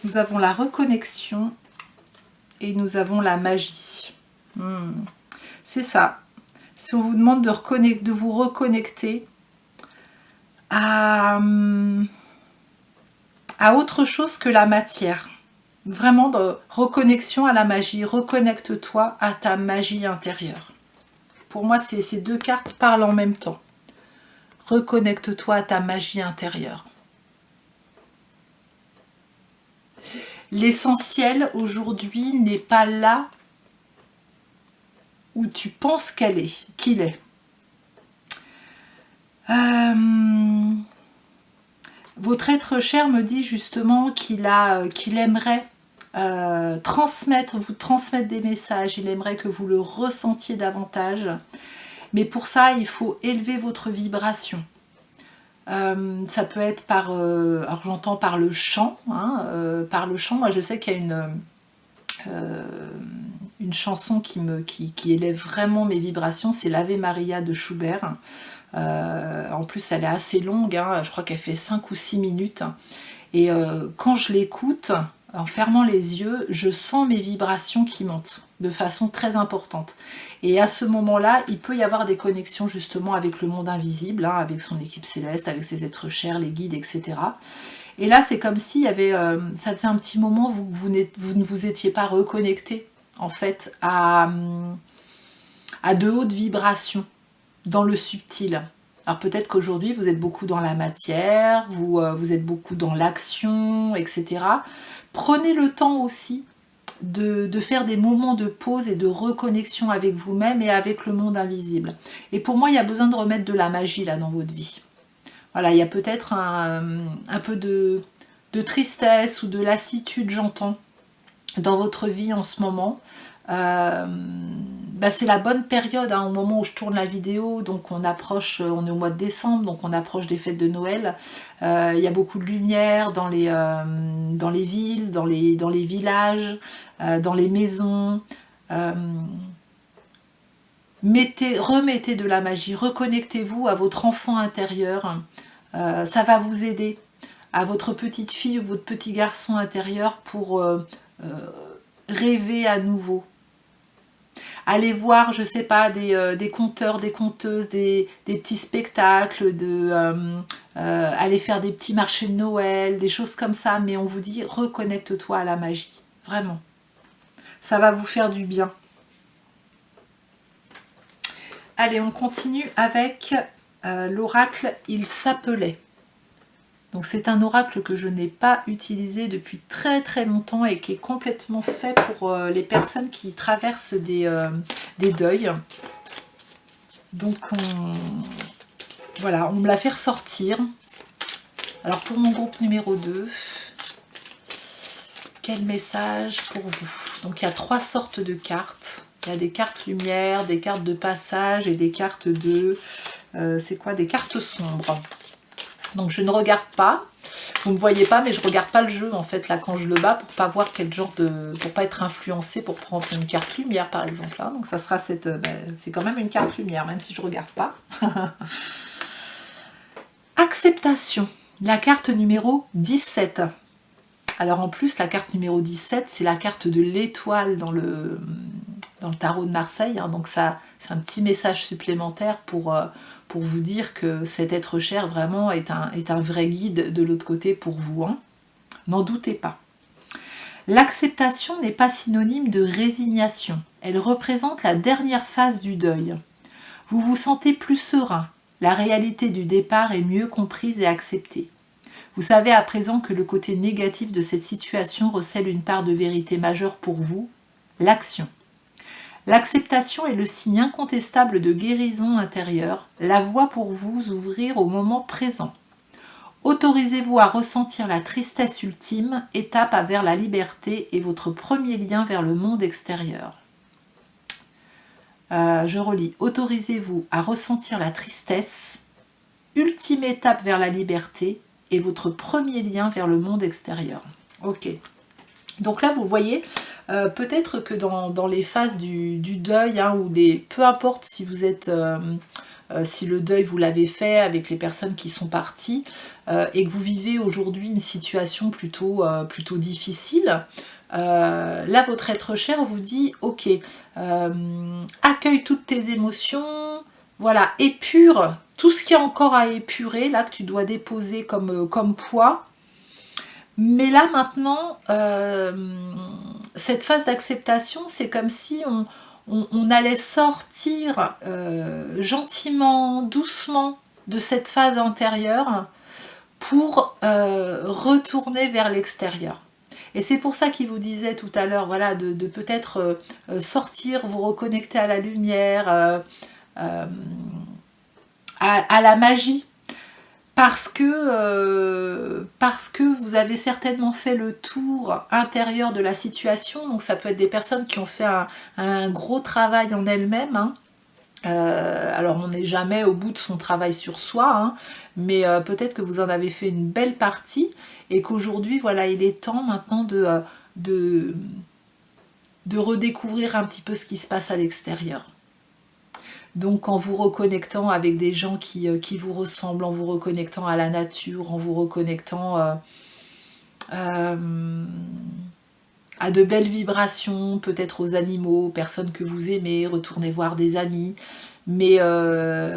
Nous avons la reconnexion. Et nous avons la magie. C'est ça. Si on vous demande de vous reconnecter à autre chose que la matière. Vraiment de reconnexion à la magie. Reconnecte-toi à ta magie intérieure. Pour moi, ces 2 cartes parlent en même temps. Reconnecte-toi à ta magie intérieure. L'essentiel aujourd'hui n'est pas là où tu penses qu'il est. Votre être cher me dit justement qu'il aimerait vous transmettre des messages, il aimerait que vous le ressentiez davantage. Mais pour ça, il faut élever votre vibration. Ça peut être par, alors j'entends par le chant, hein, par le chant. Moi je sais qu'il y a une chanson qui élève vraiment mes vibrations, c'est l'Ave Maria de Schubert. En plus elle est assez longue, hein, je crois qu'elle fait 5 ou 6 minutes. Et quand je l'écoute, en fermant les yeux, je sens mes vibrations qui montent de façon très importante. Et à ce moment-là, il peut y avoir des connexions justement avec le monde invisible, hein, avec son équipe céleste, avec ses êtres chers, les guides, etc. Et là, c'est comme s'il y avait, ça faisait un petit moment, vous ne vous étiez pas reconnecté, en fait, à de hautes vibrations, dans le subtil. Alors peut-être qu'aujourd'hui, vous êtes beaucoup dans la matière, vous êtes beaucoup dans l'action, etc. Prenez le temps aussi de faire des moments de pause et de reconnexion avec vous-même et avec le monde invisible. Et pour moi, il y a besoin de remettre de la magie là dans votre vie. Voilà, il y a peut-être un peu de tristesse ou de lassitude, j'entends, dans votre vie en ce moment. C'est la bonne période, hein, au moment où je tourne la vidéo, donc on approche, on est au mois de décembre, donc on approche des fêtes de Noël. Il y a beaucoup de lumière dans les villes, dans les villages, dans les maisons. Remettez de la magie, reconnectez-vous à votre enfant intérieur. Ça va vous aider, à votre petite fille ou votre petit garçon intérieur pour rêver à nouveau. Allez voir, je sais pas, des conteurs, des conteuses, des petits spectacles, aller faire des petits marchés de Noël, des choses comme ça, mais on vous dit reconnecte-toi à la magie, vraiment. Ça va vous faire du bien. Allez, on continue avec l'oracle « Il s'appelait ». Donc c'est un oracle que je n'ai pas utilisé depuis très très longtemps et qui est complètement fait pour les personnes qui traversent des deuils. Donc voilà, on me l'a fait ressortir. Alors pour mon groupe numéro 2, quel message pour vous? Donc il y a 3 sortes de cartes. Il y a des cartes lumière, des cartes de passage et des cartes de... c'est quoi? Des cartes sombres. Donc je ne regarde pas, vous ne me voyez pas, mais je ne regarde pas le jeu en fait là quand je le bats pour pas voir quel genre de... pour pas être influencé pour prendre une carte lumière par exemple. Hein. Donc ça sera cette... c'est quand même une carte lumière, même si je ne regarde pas. Acceptation, la carte numéro 17. Alors en plus la carte numéro 17 c'est la carte de l'étoile dans le tarot de Marseille. Hein. Donc ça c'est un petit message supplémentaire pour vous dire que cet être cher vraiment est un vrai guide de l'autre côté pour vous. Hein. N'en doutez pas. L'acceptation n'est pas synonyme de résignation. Elle représente la dernière phase du deuil. Vous vous sentez plus serein. La réalité du départ est mieux comprise et acceptée. Vous savez à présent que le côté négatif de cette situation recèle une part de vérité majeure pour vous, l'action. L'acceptation est le signe incontestable de guérison intérieure, la voie pour vous ouvrir au moment présent. Autorisez-vous à ressentir la tristesse ultime, étape vers la liberté et votre premier lien vers le monde extérieur. Je relis. Autorisez-vous à ressentir la tristesse, ultime étape vers la liberté et votre premier lien vers le monde extérieur. Ok. Donc là, vous voyez, peut-être que dans les phases du deuil, hein, ou peu importe si vous êtes, si le deuil vous l'avez fait avec les personnes qui sont parties, et que vous vivez aujourd'hui une situation plutôt difficile, là votre être cher vous dit, ok, accueille toutes tes émotions, voilà, épure tout ce qui est encore à épurer, là que tu dois déposer comme poids. Mais là maintenant, cette phase d'acceptation, c'est comme si on allait sortir gentiment, doucement de cette phase intérieure pour retourner vers l'extérieur. Et c'est pour ça qu'il vous disait tout à l'heure, voilà, de peut-être sortir, vous reconnecter à la lumière, à la magie. Parce que vous avez certainement fait le tour intérieur de la situation, donc ça peut être des personnes qui ont fait un gros travail en elles-mêmes. Hein. Alors on n'est jamais au bout de son travail sur soi, hein, mais peut-être que vous en avez fait une belle partie et qu'aujourd'hui, voilà, il est temps maintenant de redécouvrir un petit peu ce qui se passe à l'extérieur. Donc en vous reconnectant avec des gens qui vous ressemblent, en vous reconnectant à la nature, en vous reconnectant à de belles vibrations, peut-être aux animaux, aux personnes que vous aimez, retournez voir des amis. Mais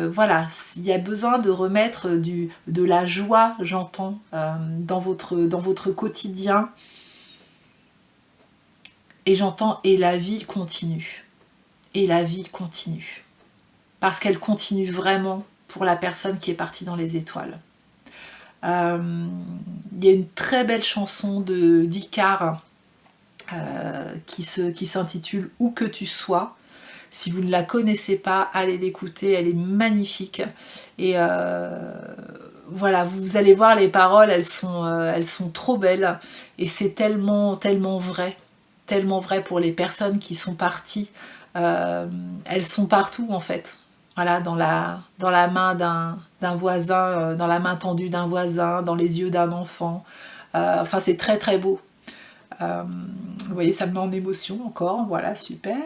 voilà, il y a besoin de remettre de la joie, j'entends, dans votre quotidien. Et j'entends, et la vie continue. Et la vie continue. Parce qu'elle continue vraiment pour la personne qui est partie dans les étoiles. Il y a une très belle chanson d'Icare qui s'intitule « Où que tu sois ». Si vous ne la connaissez pas, allez l'écouter, elle est magnifique. Et voilà, vous allez voir les paroles, elles sont trop belles. Et c'est tellement, tellement vrai pour les personnes qui sont parties. Elles sont partout en fait. Voilà, dans la main d'un voisin, dans la main tendue d'un voisin, dans les yeux d'un enfant. Enfin, c'est très très beau. Vous voyez, ça me met en émotion encore, voilà, super.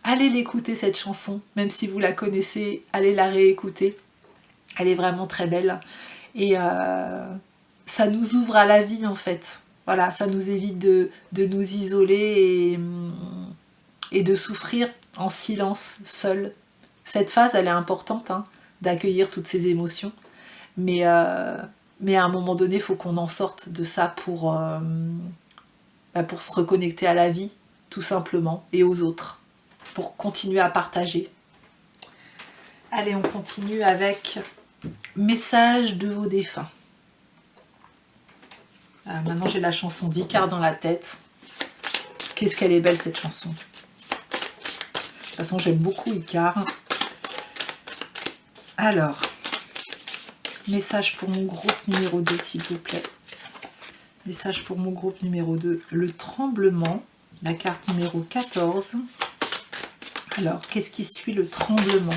Allez l'écouter cette chanson, même si vous la connaissez, allez la réécouter. Elle est vraiment très belle. Et ça nous ouvre à la vie en fait. Voilà, ça nous évite de nous isoler et de souffrir en silence, seul. Cette phase, elle est importante, hein, d'accueillir toutes ces émotions. Mais à un moment donné, il faut qu'on en sorte de ça pour se reconnecter à la vie, tout simplement, et aux autres, pour continuer à partager. Allez, on continue avec message de vos défunts. Alors, maintenant, j'ai la chanson d'Icare dans la tête. Qu'est-ce qu'elle est belle, cette chanson. De toute façon, j'aime beaucoup Icare. Alors, message pour mon groupe numéro 2, s'il vous plaît. Message pour mon groupe numéro 2. Le tremblement, la carte numéro 14. Alors, qu'est-ce qui suit le tremblement?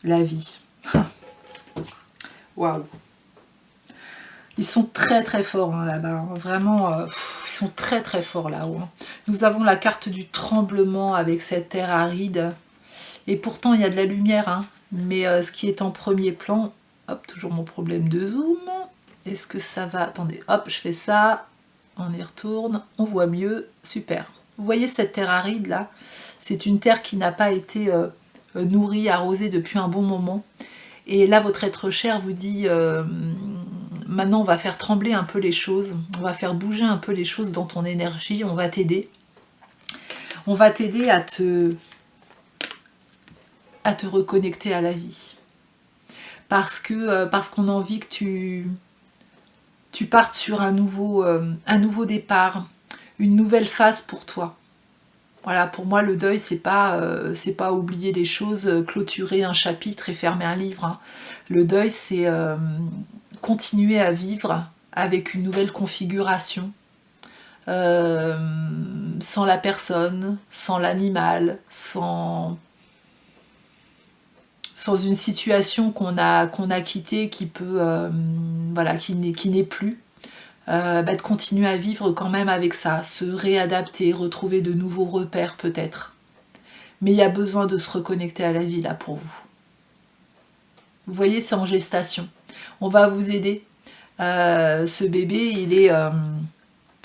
La vie. Waouh. Ils sont très très forts hein, là-bas. Hein. Vraiment, ils sont très très forts là-haut. Hein. Nous avons la carte du tremblement avec cette terre aride. Et pourtant, il y a de la lumière. Hein. Mais ce qui est en premier plan... Hop, toujours mon problème de zoom. Est-ce que ça va... Attendez, hop, je fais ça. On y retourne. On voit mieux. Super. Vous voyez cette terre aride là? C'est une terre qui n'a pas été nourrie, arrosée depuis un bon moment. Et là, votre être cher vous dit... maintenant, on va faire trembler un peu les choses. On va faire bouger un peu les choses dans ton énergie. On va t'aider. On va t'aider à te reconnecter à la vie. Parce qu'on a envie que tu partes sur un nouveau départ, une nouvelle phase pour toi. Voilà, pour moi, le deuil, c'est pas oublier les choses, clôturer un chapitre et fermer un livre. Hein. Le deuil, c'est continuer à vivre avec une nouvelle configuration, sans la personne, sans l'animal, sans une situation qu'on a quittée qui peut voilà, qui n'est plus, de continuer à vivre quand même avec ça, se réadapter, retrouver de nouveaux repères peut-être. Mais il y a besoin de se reconnecter à la vie là pour vous. Vous voyez, c'est en gestation. On va vous aider. Ce bébé,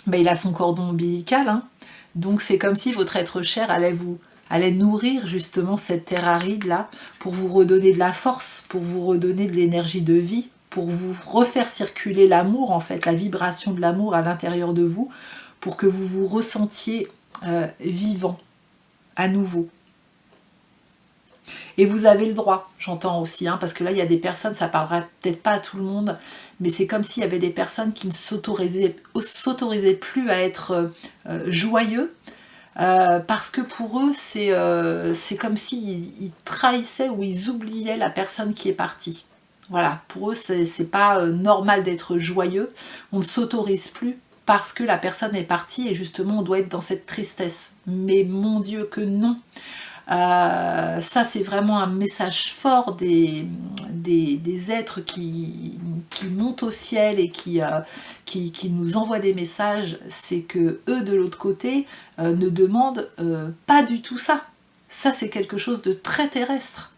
il a son cordon ombilical, hein. Donc c'est comme si votre être cher allait nourrir justement cette terre aride là pour vous redonner de la force, pour vous redonner de l'énergie de vie, pour vous refaire circuler l'amour en fait, la vibration de l'amour à l'intérieur de vous, pour que vous vous ressentiez vivant à nouveau. Et vous avez le droit, j'entends aussi, hein, parce que là il y a des personnes, ça parlera peut-être pas à tout le monde, mais c'est comme s'il y avait des personnes qui ne s'autorisaient plus à être joyeux, parce que pour eux c'est comme s'ils trahissaient ou ils oubliaient la personne qui est partie. Voilà, pour eux c'est pas normal d'être joyeux, on ne s'autorise plus parce que la personne est partie et justement on doit être dans cette tristesse. Mais mon Dieu que non. Ça c'est vraiment un message fort des êtres qui montent au ciel et qui nous envoient des messages, c'est que eux de l'autre côté ne demandent pas du tout ça. Ça c'est quelque chose de très terrestre.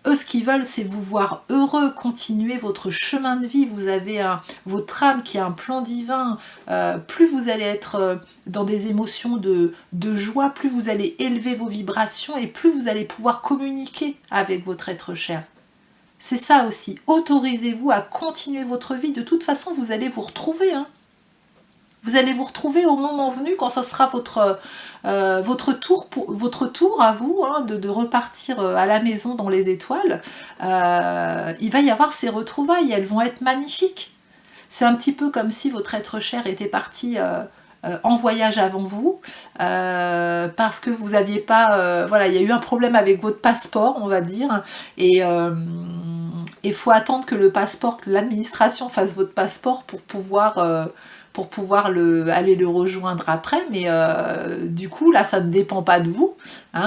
Eux, ce qu'ils veulent, c'est vous voir heureux, continuer votre chemin de vie. Vous avez votre âme qui a un plan divin. Plus vous allez être dans des émotions de joie, plus vous allez élever vos vibrations et plus vous allez pouvoir communiquer avec votre être cher. C'est ça aussi. Autorisez-vous à continuer votre vie. De toute façon, vous allez vous retrouver. Vous allez vous retrouver au moment venu, quand ce sera votre tour à vous, de repartir à la maison dans les étoiles. Il va y avoir ces retrouvailles, elles vont être magnifiques. C'est un petit peu comme si votre être cher était parti en voyage avant vous, parce que vous n'aviez pas... voilà, il y a eu un problème avec votre passeport, on va dire, et il faut attendre que l'administration fasse votre passeport pour pouvoir aller le rejoindre après, mais du coup, là, ça ne dépend pas de vous,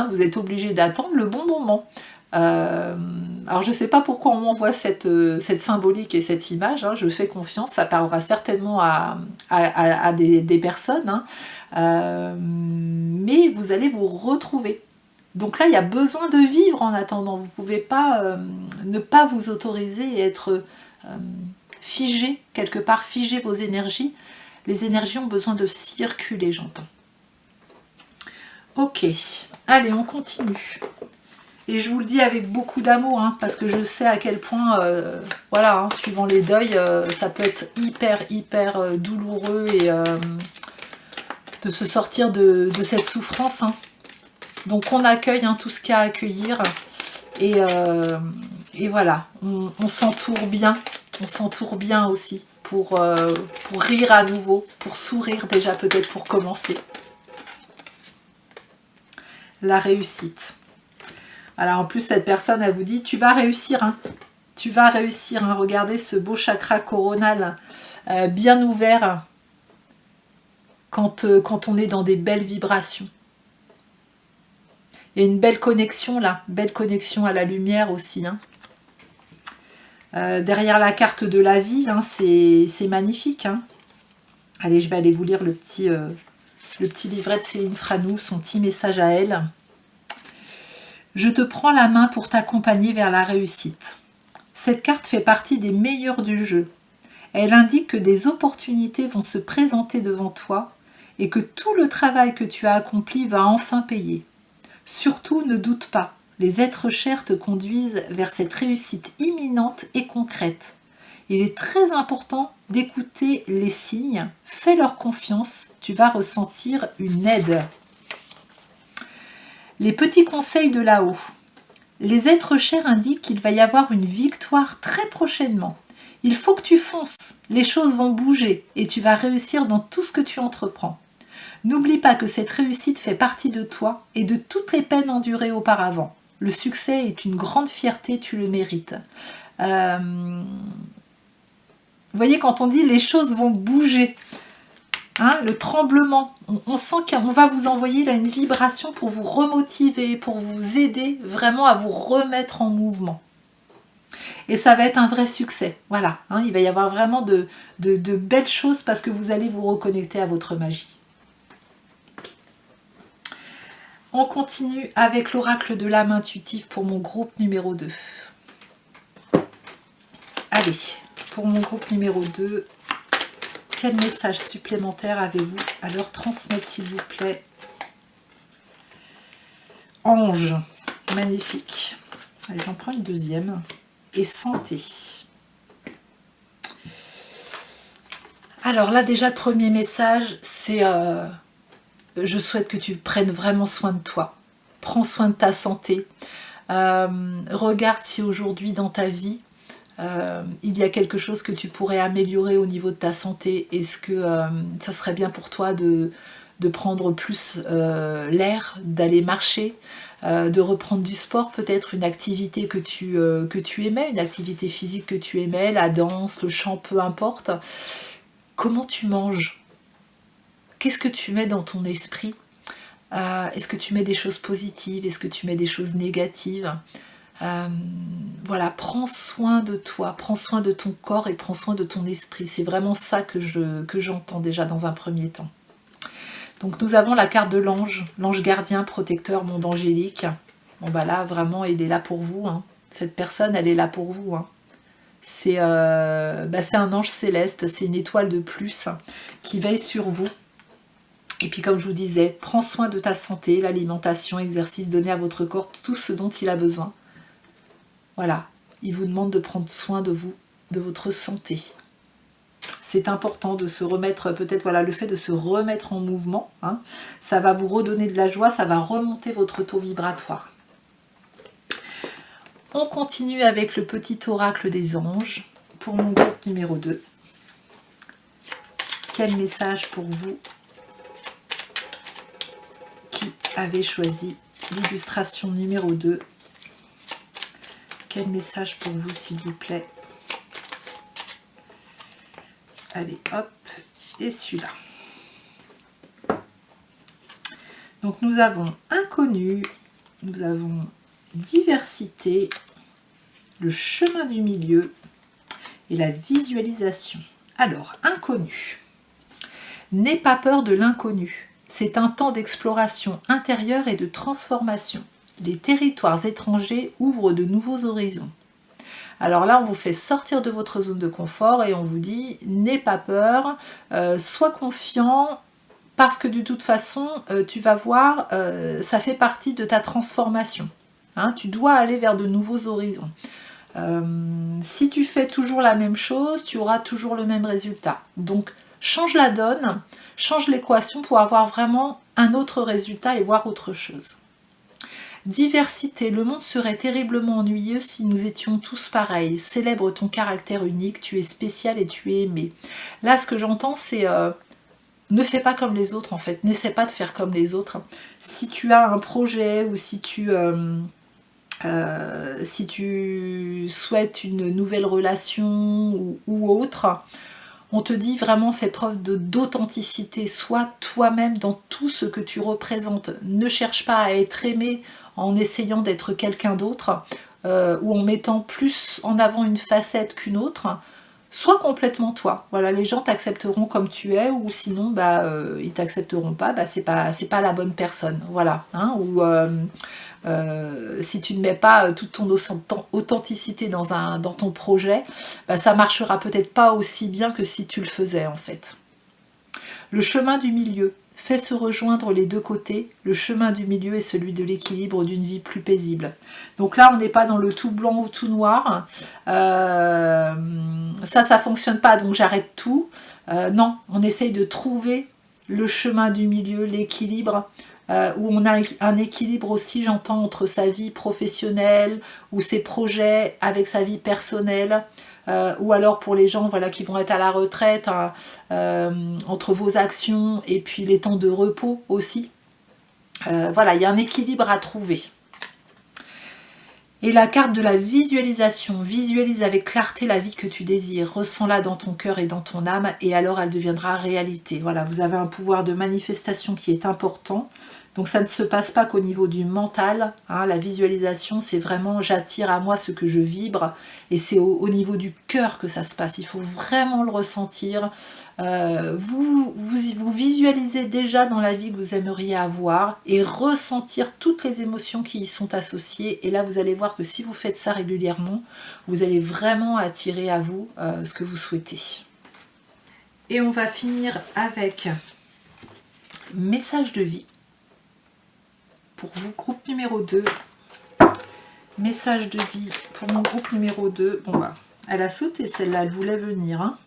vous êtes obligé d'attendre le bon moment. Alors, je ne sais pas pourquoi on m'envoie cette symbolique et cette image, je fais confiance, ça parlera certainement à des personnes, mais vous allez vous retrouver. Donc là, il y a besoin de vivre en attendant, vous ne pouvez pas ne pas vous autoriser et être figé, quelque part, figer vos énergies. Les énergies ont besoin de circuler, j'entends. Ok, allez, on continue. Et je vous le dis avec beaucoup d'amour, parce que je sais à quel point, voilà, suivant les deuils, ça peut être hyper douloureux et de se sortir de cette souffrance. Donc on accueille tout ce qu'il y a à accueillir. Et voilà, on s'entoure bien. On s'entoure bien aussi pour rire à nouveau, pour sourire déjà peut-être pour commencer. La réussite. Alors en plus cette personne elle vous dit tu vas réussir, tu vas réussir, regardez ce beau chakra coronal bien ouvert quand on est dans des belles vibrations. Il y a une belle connexion là, belle connexion à la lumière aussi. Derrière la carte de la vie, c'est magnifique. Allez, je vais aller vous lire le petit livret de Céline Franou, son petit message à elle. Je te prends la main pour t'accompagner vers la réussite. Cette carte fait partie des meilleures du jeu. Elle indique que des opportunités vont se présenter devant toi et que tout le travail que tu as accompli va enfin payer. Surtout, ne doute pas. Les êtres chers te conduisent vers cette réussite imminente et concrète. Il est très important d'écouter les signes. Fais-leur confiance, tu vas ressentir une aide. Les petits conseils de là-haut. Les êtres chers indiquent qu'il va y avoir une victoire très prochainement. Il faut que tu fonces, les choses vont bouger et tu vas réussir dans tout ce que tu entreprends. N'oublie pas que cette réussite fait partie de toi et de toutes les peines endurées auparavant. Le succès est une grande fierté, tu le mérites. Vous voyez, quand on dit les choses vont bouger, le tremblement, on sent qu'on va vous envoyer là une vibration pour vous remotiver, pour vous aider vraiment à vous remettre en mouvement. Et ça va être un vrai succès. Voilà, il va y avoir vraiment de belles choses parce que vous allez vous reconnecter à votre magie. On continue avec l'oracle de l'âme intuitive pour mon groupe numéro 2. Allez, pour mon groupe numéro 2, quel message supplémentaire avez-vous à leur transmettre, s'il vous plaît? Ange, magnifique. Allez, j'en prends une deuxième. Et santé. Alors là, déjà, le premier message, c'est... je souhaite que tu prennes vraiment soin de toi. Prends soin de ta santé. Regarde si aujourd'hui dans ta vie, il y a quelque chose que tu pourrais améliorer au niveau de ta santé. Est-ce que ça serait bien pour toi de prendre plus l'air, d'aller marcher, de reprendre du sport, peut-être une activité que tu aimais, une activité physique que tu aimais, la danse, le chant, peu importe. Comment tu manges? Qu'est-ce que tu mets dans ton esprit? Est-ce que tu mets des choses positives? Est-ce que tu mets des choses négatives? Voilà, prends soin de toi, prends soin de ton corps et prends soin de ton esprit. C'est vraiment ça que j'entends déjà dans un premier temps. Donc nous avons la carte de l'ange gardien, protecteur, monde angélique. Bon bah là, vraiment, il est là pour vous. Cette personne, elle est là pour vous, hein. C'est un ange céleste, c'est une étoile de plus qui veille sur vous. Et puis comme je vous disais, prends soin de ta santé, l'alimentation, exercice, donner à votre corps tout ce dont il a besoin. Voilà, il vous demande de prendre soin de vous, de votre santé. C'est important de se remettre, peut-être voilà, le fait de se remettre en mouvement, hein, ça va vous redonner de la joie, ça va remonter votre taux vibratoire. On continue avec le petit oracle des anges pour mon groupe numéro 2. Quel message pour vous qui avez choisi l'illustration numéro 2? Quel message pour vous, s'il vous plaît? Allez, hop, et celui-là. Donc nous avons inconnu, nous avons diversité, le chemin du milieu et la visualisation. Alors, inconnu. N'aie pas peur de l'inconnu. C'est un temps d'exploration intérieure et de transformation. Les territoires étrangers ouvrent de nouveaux horizons. Alors là, on vous fait sortir de votre zone de confort et on vous dit, n'aie pas peur, sois confiant, parce que de toute façon, tu vas voir, ça fait partie de ta transformation. Hein, tu dois aller vers de nouveaux horizons. Si tu fais toujours la même chose, tu auras toujours le même résultat. Donc, change la donne, change l'équation pour avoir vraiment un autre résultat et voir autre chose. Diversité, le monde serait terriblement ennuyeux si nous étions tous pareils. Célèbre ton caractère unique, tu es spécial et tu es aimé. Là, ce que j'entends, c'est ne fais pas comme les autres en fait, n'essaie pas de faire comme les autres. Si tu as un projet ou si tu souhaites une nouvelle relation ou autre, on te dit vraiment fais preuve d'authenticité, sois toi-même dans tout ce que tu représentes. Ne cherche pas à être aimé en essayant d'être quelqu'un d'autre ou en mettant plus en avant une facette qu'une autre. Sois complètement toi. Voilà, les gens t'accepteront comme tu es ou sinon ils t'accepteront pas, c'est pas la bonne personne. Voilà, hein, ou si tu ne mets pas toute ton authenticité dans ton projet, ça marchera peut-être pas aussi bien que si tu le faisais en fait. Le chemin du milieu fait se rejoindre les deux côtés. Le chemin du milieu est celui de l'équilibre d'une vie plus paisible. Donc là, on n'est pas dans le tout blanc ou tout noir. Ça fonctionne pas, donc j'arrête tout. Non, on essaye de trouver le chemin du milieu, l'équilibre, où on a un équilibre aussi, j'entends, entre sa vie professionnelle ou ses projets avec sa vie personnelle, ou alors pour les gens qui vont être à la retraite, entre vos actions et puis les temps de repos aussi. Voilà, il y a un équilibre à trouver. Et la carte de la visualisation, visualise avec clarté la vie que tu désires, ressens-la dans ton cœur et dans ton âme, et alors elle deviendra réalité. Voilà, vous avez un pouvoir de manifestation qui est important. Donc ça ne se passe pas qu'au niveau du mental, hein, la visualisation c'est vraiment j'attire à moi ce que je vibre, et c'est au niveau du cœur que ça se passe, il faut vraiment le ressentir. Vous visualisez déjà dans la vie que vous aimeriez avoir et ressentir toutes les émotions qui y sont associées, et là vous allez voir que si vous faites ça régulièrement, vous allez vraiment attirer à vous ce que vous souhaitez. Et on va finir avec message de vie. Pour vous, groupe numéro 2, message de vie pour mon groupe numéro 2. Bon elle a sauté celle-là, elle voulait venir. Hein.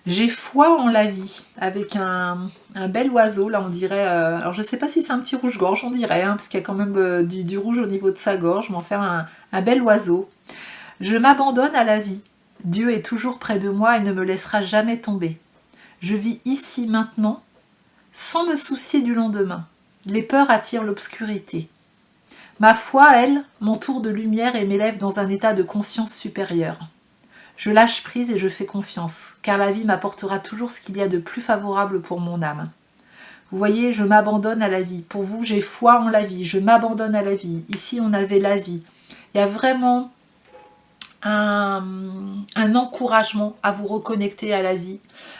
J'ai foi en la vie, avec un bel oiseau, là on dirait, alors je ne sais pas si c'est un petit rouge-gorge, on dirait, hein, parce qu'il y a quand même du rouge au niveau de sa gorge, mais enfin un bel oiseau. Je m'abandonne à la vie, Dieu est toujours près de moi et ne me laissera jamais tomber. Je vis ici maintenant, sans me soucier du lendemain. Les peurs attirent l'obscurité. Ma foi, elle, m'entoure de lumière et m'élève dans un état de conscience supérieure. Je lâche prise et je fais confiance, car la vie m'apportera toujours ce qu'il y a de plus favorable pour mon âme. Vous voyez, je m'abandonne à la vie. Pour vous, j'ai foi en la vie, je m'abandonne à la vie. Ici, on avait la vie. Il y a vraiment un encouragement à vous reconnecter à la vie,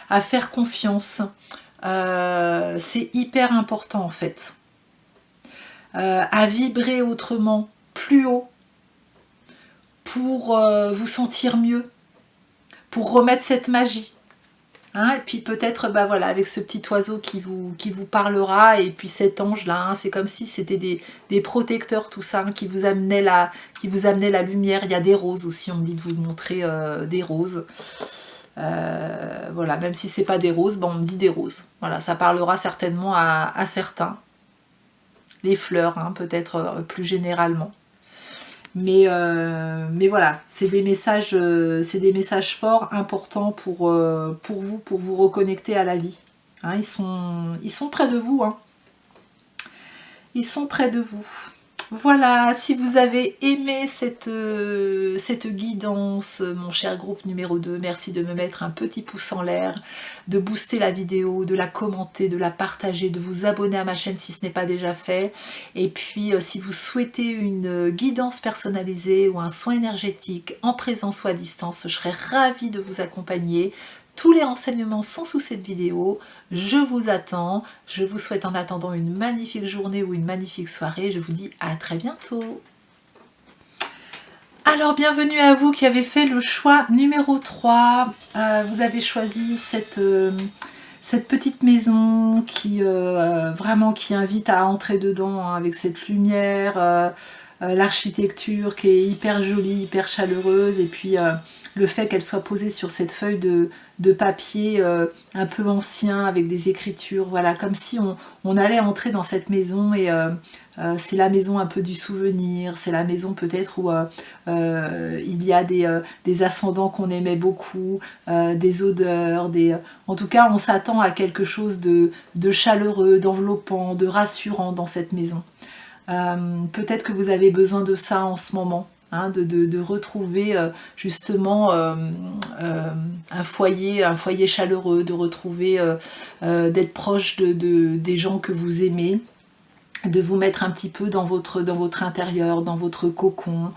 à faire confiance. C'est hyper important en fait. À vibrer autrement, plus haut, pour vous sentir mieux, pour remettre cette magie. Hein, et puis peut-être bah voilà, avec ce petit oiseau qui vous parlera, et puis cet ange là, hein, c'est comme si c'était des protecteurs, tout ça, hein, qui vous amenait la lumière. Il y a des roses aussi, on me dit de vous montrer des roses. Voilà, même si c'est pas des roses, bon, on me dit des roses. Voilà, ça parlera certainement à certains. Les fleurs, hein, peut-être plus généralement. Mais voilà, c'est des messages forts, importants pour vous reconnecter à la vie. Hein, ils sont près de vous. Hein. Ils sont près de vous. Voilà, si vous avez aimé cette guidance, mon cher groupe numéro 2, merci de me mettre un petit pouce en l'air, de booster la vidéo, de la commenter, de la partager, de vous abonner à ma chaîne si ce n'est pas déjà fait. Et puis, si vous souhaitez une guidance personnalisée ou un soin énergétique en présence ou à distance, je serai ravie de vous accompagner. Tous les renseignements sont sous cette vidéo. Je vous attends. Je vous souhaite en attendant une magnifique journée ou une magnifique soirée. Je vous dis à très bientôt. Alors, bienvenue à vous qui avez fait le choix numéro 3. Vous avez choisi cette petite maison qui vraiment qui invite à entrer dedans, hein, avec cette lumière, l'architecture qui est hyper jolie, hyper chaleureuse, et puis le fait qu'elle soit posée sur cette feuille de papier un peu ancien avec des écritures, voilà, comme si on allait entrer dans cette maison, et c'est la maison un peu du souvenir, c'est la maison peut-être où il y a des ascendants qu'on aimait beaucoup, des odeurs, en tout cas on s'attend à quelque chose de chaleureux, d'enveloppant, de rassurant dans cette maison. Peut-être que vous avez besoin de ça en ce moment. Hein, de retrouver justement un foyer chaleureux, de retrouver d'être proche des gens que vous aimez, de vous mettre un petit peu dans votre intérieur, dans votre cocon.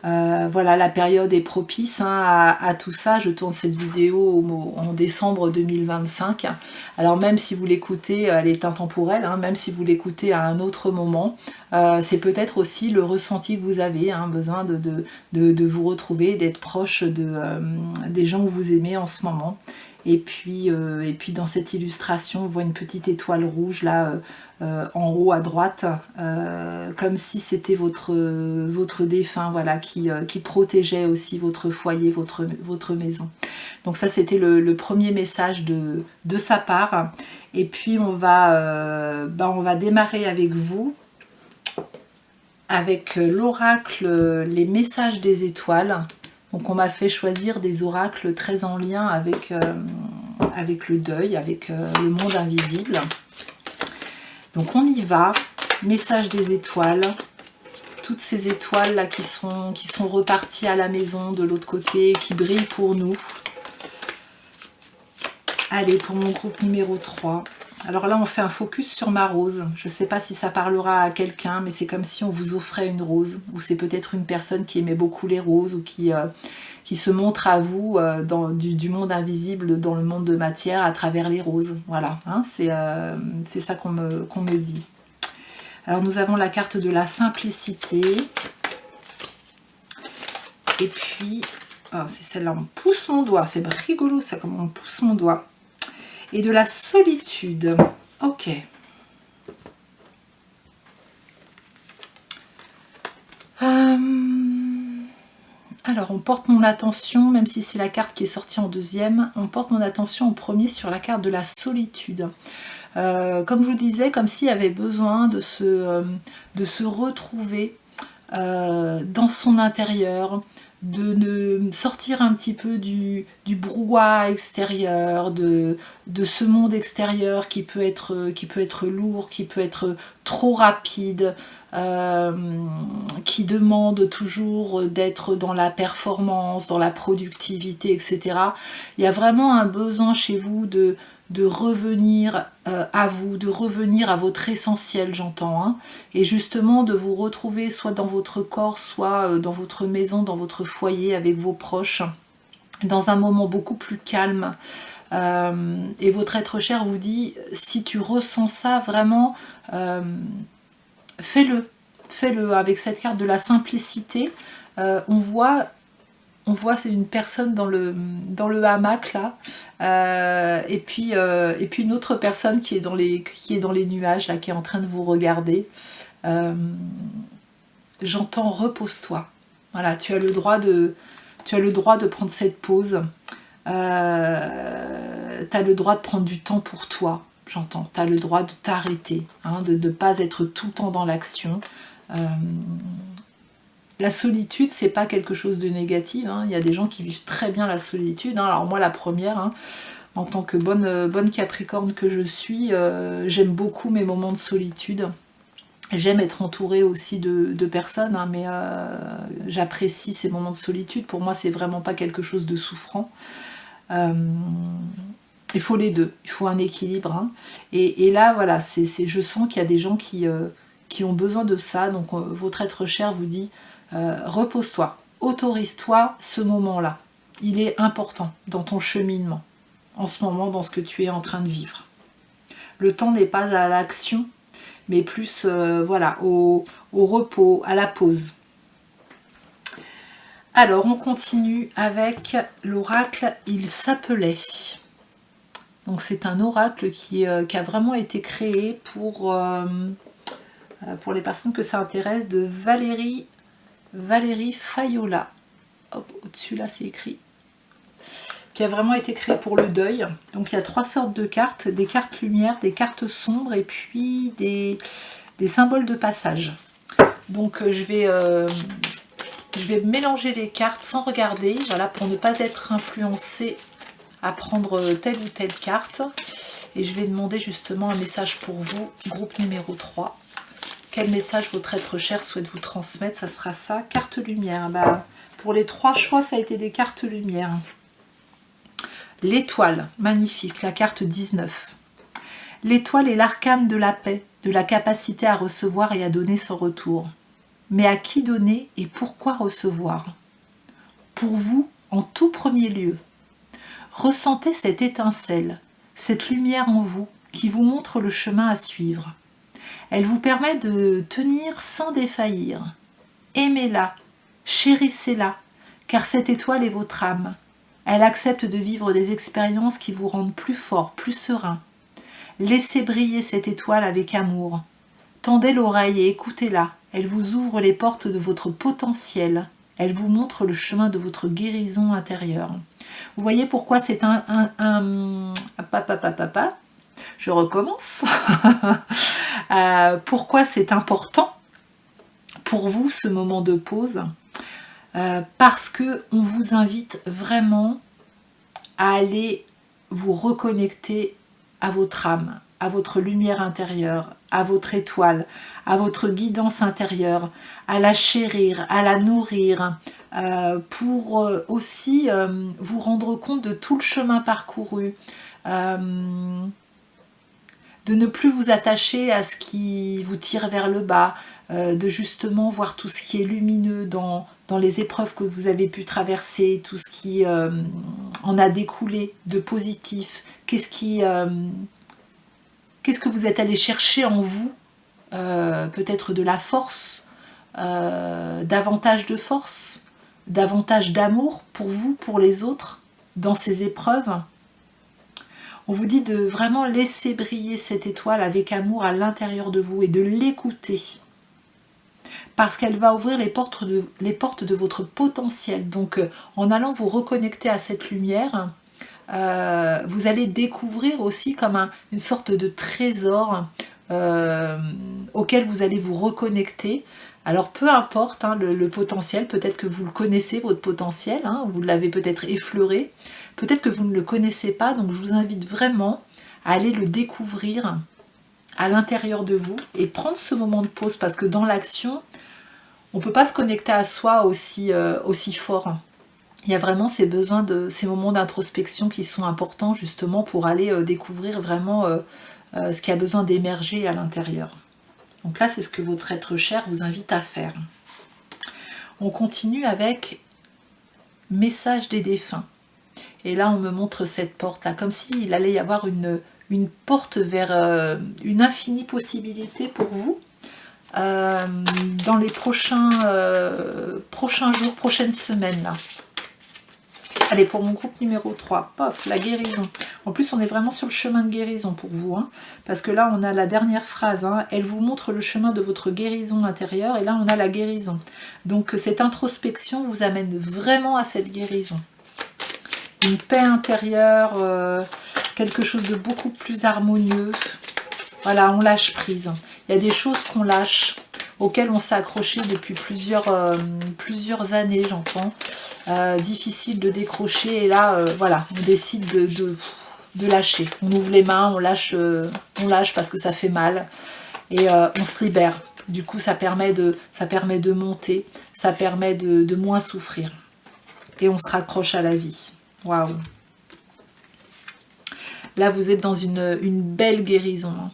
Voilà, la période est propice, hein, à tout ça. Je tourne cette vidéo en décembre 2025. Alors même si vous l'écoutez, elle est intemporelle, hein, même si vous l'écoutez à un autre moment, c'est peut-être aussi le ressenti que vous avez, hein, besoin de vous retrouver, d'être proche des gens que vous aimez en ce moment. Et puis dans cette illustration, on voit une petite étoile rouge là en haut à droite, comme si c'était votre défunt, voilà, qui protégeait aussi votre foyer, votre maison. Donc ça, c'était le premier message de sa part. Et puis on va démarrer avec vous, avec l'oracle, les messages des étoiles. Donc on m'a fait choisir des oracles très en lien avec le deuil, avec le monde invisible. Donc on y va, message des étoiles, toutes ces étoiles là qui sont reparties à la maison de l'autre côté, qui brillent pour nous. Allez, pour mon groupe numéro 3. Alors là on fait un focus sur ma rose. Je ne sais pas si ça parlera à quelqu'un, mais c'est comme si on vous offrait une rose, ou c'est peut-être une personne qui aimait beaucoup les roses, ou qui se montre à vous du monde invisible dans le monde de matière à travers les roses. Voilà, hein, c'est ça qu'on me dit. Alors nous avons la carte de la simplicité. Et puis, c'est celle-là, on pousse mon doigt. C'est rigolo ça, comme on pousse mon doigt. Et de la solitude. Ok. Alors, on porte mon attention, même si c'est la carte qui est sortie en deuxième, on porte mon attention en premier sur la carte de la solitude. Comme je vous disais, comme s'il y avait besoin de se retrouver dans son intérieur, de sortir un petit peu du brouhaha extérieur, de ce monde extérieur qui peut être lourd, qui peut être trop rapide, qui demande toujours d'être dans la performance, dans la productivité, etc. Il y a vraiment un besoin chez vous de revenir à vous, de revenir à votre essentiel, j'entends, hein, et justement de vous retrouver soit dans votre corps, soit dans votre maison, dans votre foyer, avec vos proches, dans un moment beaucoup plus calme. Et votre être cher vous dit, si tu ressens ça, vraiment, fais-le. fais-le avec cette carte de la simplicité. On voit c'est une personne dans le hamac là, et puis une autre personne qui est dans les nuages là, qui est en train de vous regarder. J'entends repose-toi. Voilà, tu as le droit de prendre cette pause. Tu as le droit de prendre du temps pour toi. J'entends. Tu as le droit de t'arrêter, hein, de ne pas être tout le temps dans l'action. La solitude, c'est pas quelque chose de négatif. Hein. Il y a des gens qui vivent très bien la solitude. Hein. Alors moi, la première, hein, en tant que bonne Capricorne que je suis, j'aime beaucoup mes moments de solitude. J'aime être entourée aussi de personnes, hein, mais j'apprécie ces moments de solitude. Pour moi, c'est vraiment pas quelque chose de souffrant. Il faut les deux, il faut un équilibre. Hein. Et là, voilà, je sens qu'il y a des gens qui ont besoin de ça. Donc, votre être cher vous dit, repose-toi, autorise-toi ce moment-là. Il est important dans ton cheminement, en ce moment, dans ce que tu es en train de vivre. Le temps n'est pas à l'action, mais plus voilà, au repos, à la pause. Alors, on continue avec l'oracle « Il s'appelait ». Donc, c'est un oracle qui a vraiment été créé pour les personnes que ça intéresse, de Valérie Fayola. Hop, au-dessus, là, c'est écrit. Qui a vraiment été créé pour le deuil. Donc, il y a 3 sortes de cartes. Des cartes lumière, des cartes sombres et puis des symboles de passage. Donc, je vais mélanger les cartes sans regarder, voilà, pour ne pas être influencée à prendre telle ou telle carte. Et je vais demander justement un message pour vous, groupe numéro 3. Quel message votre être cher souhaite vous transmettre? Ça sera ça. Carte lumière. Bah, pour les 3 choix, ça a été des cartes lumière. L'étoile, magnifique, la carte 19. L'étoile est l'arcane de la paix, de la capacité à recevoir et à donner sans retour. Mais à qui donner et pourquoi recevoir? Pour vous, en tout premier lieu. Ressentez cette étincelle, cette lumière en vous qui vous montre le chemin à suivre. Elle vous permet de tenir sans défaillir. Aimez-la, chérissez-la, car cette étoile est votre âme. Elle accepte de vivre des expériences qui vous rendent plus fort, plus serein. Laissez briller cette étoile avec amour. Tendez l'oreille et écoutez-la. Elle vous ouvre les portes de votre potentiel. Elle vous montre le chemin de votre guérison intérieure. Vous voyez pourquoi c'est Je recommence. Pourquoi c'est important pour vous ce moment de pause? Parce que on vous invite vraiment à aller vous reconnecter à votre âme, à votre lumière intérieure, à votre étoile, à votre guidance intérieure, à la chérir, à la nourrir, pour aussi vous rendre compte de tout le chemin parcouru, de ne plus vous attacher à ce qui vous tire vers le bas, de justement voir tout ce qui est lumineux dans les épreuves que vous avez pu traverser, tout ce qui en a découlé de positif, qu'est-ce que vous êtes allé chercher en vous, peut-être de la force, davantage de force, davantage d'amour pour vous, pour les autres, dans ces épreuves. On vous dit de vraiment laisser briller cette étoile avec amour à l'intérieur de vous et de l'écouter. Parce qu'elle va ouvrir les portes de votre potentiel. Donc, en allant vous reconnecter à cette lumière, vous allez découvrir aussi comme une sorte de trésor auquel vous allez vous reconnecter. Alors, peu importe hein, le potentiel, peut-être que vous le connaissez, votre potentiel, hein, vous l'avez peut-être effleuré, peut-être que vous ne le connaissez pas, donc je vous invite vraiment à aller le découvrir à l'intérieur de vous et prendre ce moment de pause, parce que dans l'action, on ne peut pas se connecter à soi aussi fort. Il y a vraiment ces moments d'introspection qui sont importants justement pour aller découvrir vraiment ce qui a besoin d'émerger à l'intérieur. Donc là, c'est ce que votre être cher vous invite à faire. On continue avec message des défunts. Et là, on me montre cette porte-là, comme s'il allait y avoir une porte vers une infinie possibilité pour vous. dans les prochains jours, prochaines semaines là. Allez, pour mon groupe numéro 3, pof, la guérison. En plus, on est vraiment sur le chemin de guérison pour vous, hein, parce que là, on a la dernière phrase, hein, elle vous montre le chemin de votre guérison intérieure, et là, on a la guérison. Donc, cette introspection vous amène vraiment à cette guérison. Une paix intérieure, quelque chose de beaucoup plus harmonieux. Voilà, on lâche prise. Il y a des choses qu'on lâche, auxquelles on s'est accroché depuis plusieurs années, j'entends. Difficile de décrocher, et là, voilà, on décide de lâcher. On ouvre les mains, on lâche parce que ça fait mal, et on se libère. Du coup, ça permet de monter, ça permet de moins souffrir. Et on se raccroche à la vie. Waouh! Là, vous êtes dans une belle guérison. Hein.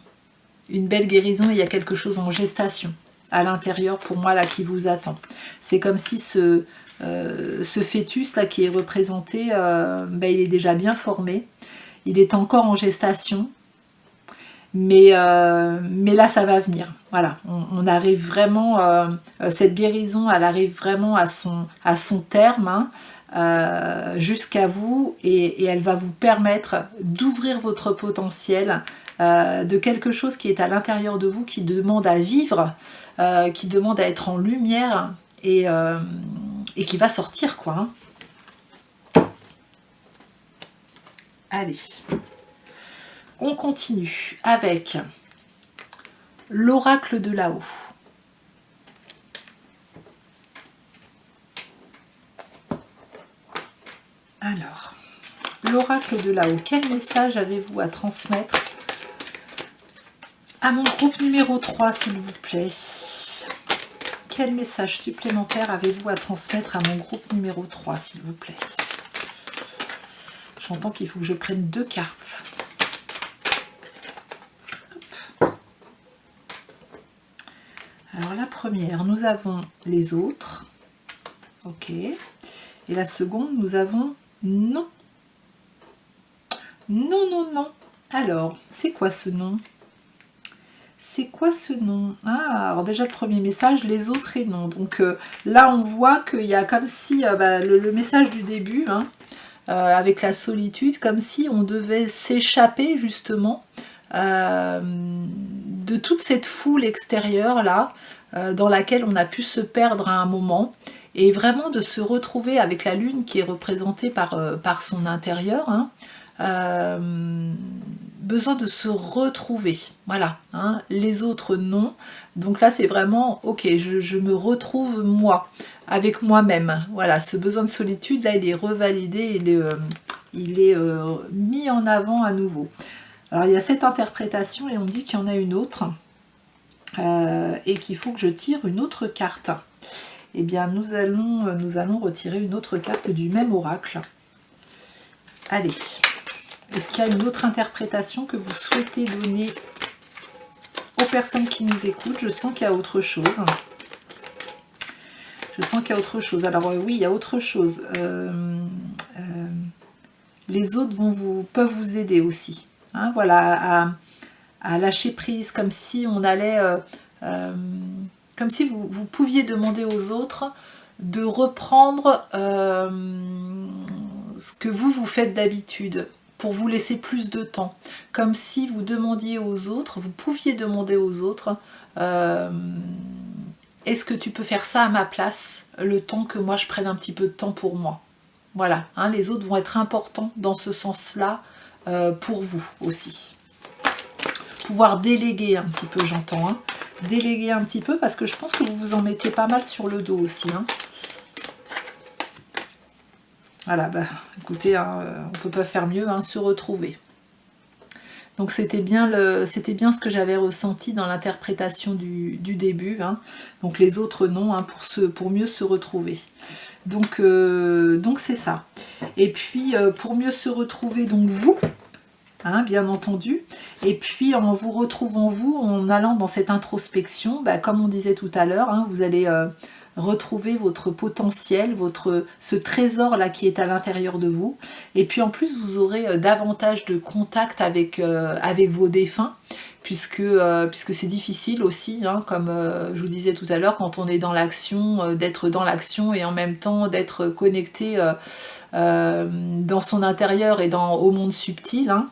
Une belle guérison, il y a quelque chose en gestation à l'intérieur, pour moi, là, qui vous attend. C'est comme si ce fœtus, là, qui est représenté, il est déjà bien formé. Il est encore en gestation. Mais là, ça va venir. Voilà, on arrive vraiment, cette guérison, elle arrive vraiment à son terme, hein, jusqu'à vous, et elle va vous permettre d'ouvrir votre potentiel, de quelque chose qui est à l'intérieur de vous, qui demande à vivre, qui demande à être en lumière, et qui va sortir, quoi. Hein. Allez. On continue avec l'oracle de là-haut. Alors, l'oracle de là-haut, quel message avez-vous à transmettre à mon groupe numéro 3, s'il vous plaît? Quel message supplémentaire avez-vous à transmettre à mon groupe numéro 3, s'il vous plaît? J'entends qu'il faut que je prenne 2 cartes. Alors la première, nous avons les autres. Ok. Et la seconde, nous avons non. Non, non, non. Alors, c'est quoi ce nom? C'est quoi ce nom? Ah, alors déjà le premier message, les autres et non. Donc là, on voit qu'il y a comme si, le message du début, hein, avec la solitude, comme si on devait s'échapper justement de toute cette foule extérieure là, dans laquelle on a pu se perdre à un moment, et vraiment de se retrouver avec la lune qui est représentée par son intérieur, hein, besoin de se retrouver, voilà, hein, les autres non. Donc là c'est vraiment ok, je me retrouve moi, avec moi-même, voilà, ce besoin de solitude là il est revalidé, il est mis en avant à nouveau. Alors il y a cette interprétation, et on dit qu'il y en a une autre, et qu'il faut que je tire une autre carte. Eh bien nous allons retirer une autre carte du même oracle. Allez, est-ce qu'il y a une autre interprétation que vous souhaitez donner aux personnes qui nous écoutent? Je sens qu'il y a autre chose. Je sens qu'il y a autre chose. Alors oui, il y a autre chose. Les autres peuvent vous aider aussi. Hein, voilà, à lâcher prise, comme si on allait, comme si vous pouviez demander aux autres de reprendre ce que vous faites d'habitude, pour vous laisser plus de temps. Comme si vous demandiez aux autres, vous pouviez demander aux autres, est-ce que tu peux faire ça à ma place, le temps que moi je prenne un petit peu de temps pour moi. Voilà, hein, les autres vont être importants dans ce sens-là, pour vous aussi. Pouvoir déléguer un petit peu, j'entends. Hein. Déléguer un petit peu, parce que je pense que vous vous en mettez pas mal sur le dos aussi. Hein. Voilà, écoutez, hein, on peut pas faire mieux, hein, se retrouver. Donc c'était bien ce que j'avais ressenti dans l'interprétation du début. Hein. Donc les autres non, hein, pour mieux se retrouver. Donc c'est ça. Et puis pour mieux se retrouver, donc vous, hein, bien entendu, et puis en vous retrouvant vous, en allant dans cette introspection, comme on disait tout à l'heure, hein, vous allez retrouver votre potentiel, ce trésor là qui est à l'intérieur de vous, et puis en plus vous aurez davantage de contact avec vos défunts, puisque c'est difficile aussi, hein, comme je vous disais tout à l'heure, quand on est dans l'action, d'être dans l'action et en même temps d'être connecté dans son intérieur et au monde subtil. Hein.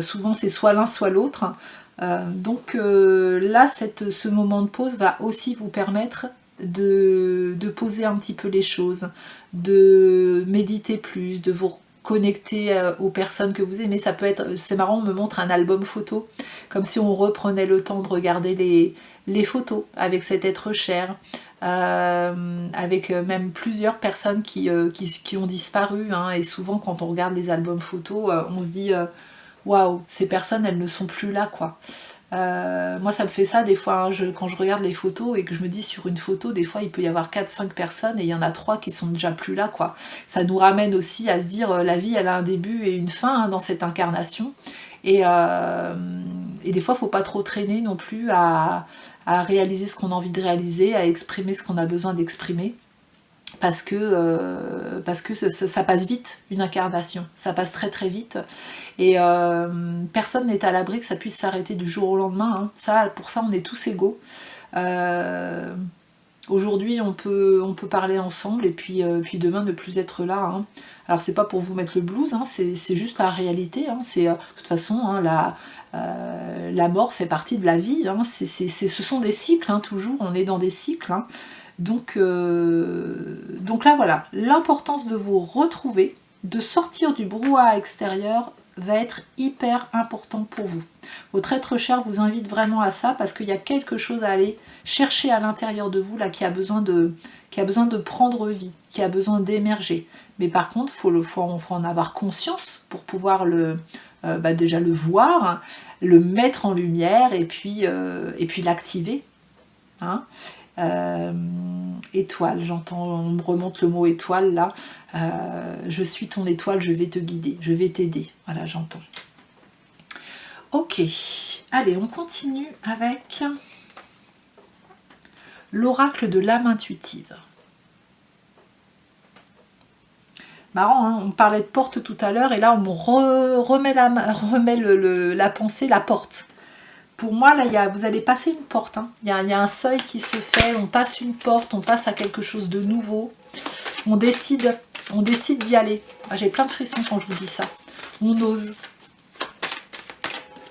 Souvent c'est soit l'un soit l'autre. Donc là, ce moment de pause va aussi vous permettre de poser un petit peu les choses, de méditer plus, de vous connecter aux personnes que vous aimez. Ça peut être, c'est marrant, on me montre un album photo, comme si on reprenait le temps de regarder les photos avec cet être cher, avec même plusieurs personnes qui ont disparu, hein, et souvent quand on regarde les albums photos, on se dit waouh, ces personnes elles ne sont plus là quoi. Moi ça me fait ça des fois, hein, quand je regarde les photos et que je me dis sur une photo, des fois il peut y avoir 4-5 personnes et il y en a 3 qui sont déjà plus là quoi. Ça nous ramène aussi à se dire la vie elle a un début et une fin, hein, dans cette incarnation, et des fois faut pas trop traîner non plus à réaliser ce qu'on a envie de réaliser, à exprimer ce qu'on a besoin d'exprimer. Parce que ça passe vite, une incarnation, ça passe très très vite, et personne n'est à l'abri que ça puisse s'arrêter du jour au lendemain, hein. Pour ça on est tous égaux. Aujourd'hui on peut parler ensemble et puis demain ne plus être là, hein. Alors c'est pas pour vous mettre le blues, hein, c'est juste la réalité, hein. De toute façon, hein, la mort fait partie de la vie, hein. Ce sont des cycles, hein, toujours on est dans des cycles, hein. Donc là voilà, l'importance de vous retrouver, de sortir du brouhaha extérieur va être hyper important pour vous. Votre être cher vous invite vraiment à ça, parce qu'il y a quelque chose à aller chercher à l'intérieur de vous là, qui a besoin de prendre vie, qui a besoin d'émerger. Mais par contre, faut en avoir conscience pour pouvoir déjà le voir, le mettre en lumière et puis l'activer. Hein. Étoile, j'entends, on me remonte le mot étoile là. Je suis ton étoile, je vais te guider, je vais t'aider. Voilà, j'entends. Ok, allez, on continue avec l'oracle de l'âme intuitive. Marrant, hein, on parlait de porte tout à l'heure et là on me remet la pensée, la porte. Pour moi, là, vous allez passer une porte. Hein. Il y a un seuil qui se fait, on passe une porte, on passe à quelque chose de nouveau. On décide d'y aller. Ah, j'ai plein de frissons quand je vous dis ça. On ose.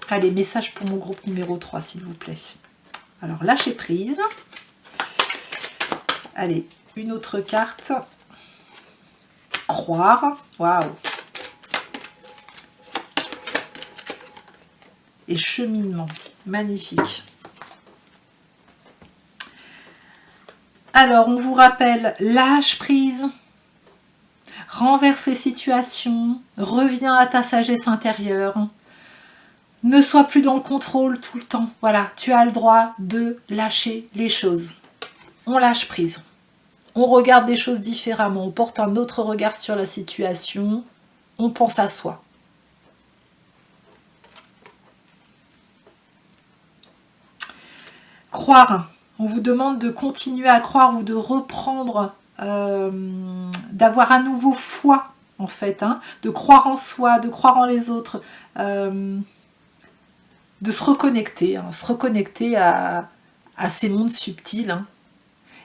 Allez, message pour mon groupe numéro 3, s'il vous plaît. Alors, lâchez prise. Allez, une autre carte. Croire. Waouh. Et cheminement. Magnifique. Alors, on vous rappelle, lâche prise, renverse les situations, reviens à ta sagesse intérieure, ne sois plus dans le contrôle tout le temps. Voilà, tu as le droit de lâcher les choses. On lâche prise. On regarde des choses différemment, on porte un autre regard sur la situation, on pense à soi. Croire, on vous demande de continuer à croire ou de reprendre, d'avoir à nouveau foi en fait, hein, de croire en soi, de croire en les autres, de se reconnecter, hein, à ces mondes subtils, hein,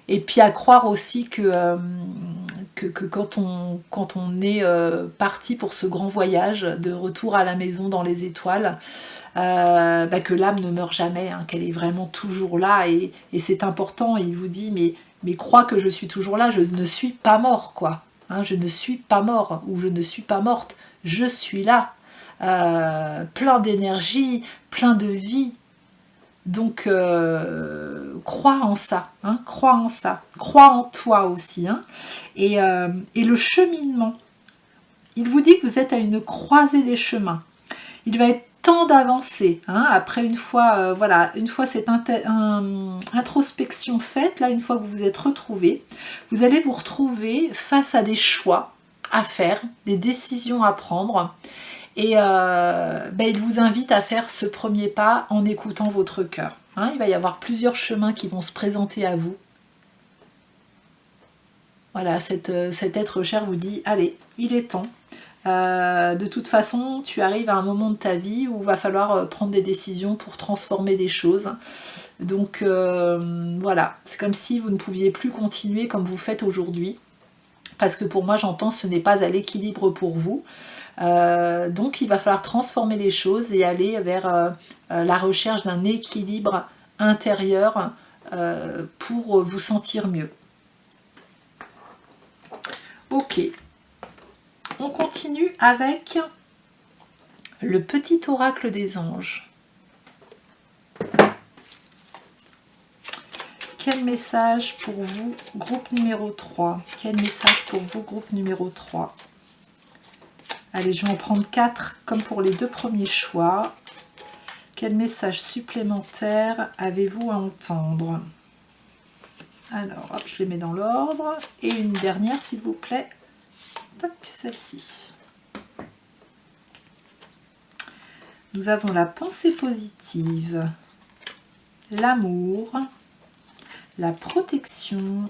et puis à croire aussi que quand on est parti pour ce grand voyage de retour à la maison dans les étoiles, que l'âme ne meurt jamais, hein, qu'elle est vraiment toujours là, et c'est important. Il vous dit mais crois que je suis toujours là, je ne suis pas mort quoi, hein, je ne suis pas mort ou je ne suis pas morte, je suis là, plein d'énergie, plein de vie. Donc crois en ça, hein, crois en ça, crois en toi aussi, hein, et le cheminement, il vous dit que vous êtes à une croisée des chemins. Il va être temps d'avancer, hein, après une fois cette introspection faite, là, une fois que vous vous êtes retrouvés, vous allez vous retrouver face à des choix à faire, des décisions à prendre, et il vous invite à faire ce premier pas en écoutant votre cœur, hein. Il va y avoir plusieurs chemins qui vont se présenter à vous. Voilà, cet être cher vous dit, allez, il est temps. De toute façon, tu arrives à un moment de ta vie où il va falloir prendre des décisions pour transformer des choses. Donc voilà, c'est comme si vous ne pouviez plus continuer comme vous faites aujourd'hui. Parce que pour moi, j'entends, ce n'est pas à l'équilibre pour vous. Donc il va falloir transformer les choses et aller vers la recherche d'un équilibre intérieur pour vous sentir mieux. Ok. On continue avec le petit oracle des anges. Quel message pour vous, groupe numéro 3? Quel message pour vous, groupe numéro 3? Allez, je vais en prendre 4 comme pour les 2 premiers choix. Quel message supplémentaire avez-vous à entendre? Alors, hop, je les mets dans l'ordre. Et une dernière, s'il vous plaît. Tac, celle-ci. Nous avons la pensée positive, l'amour, la protection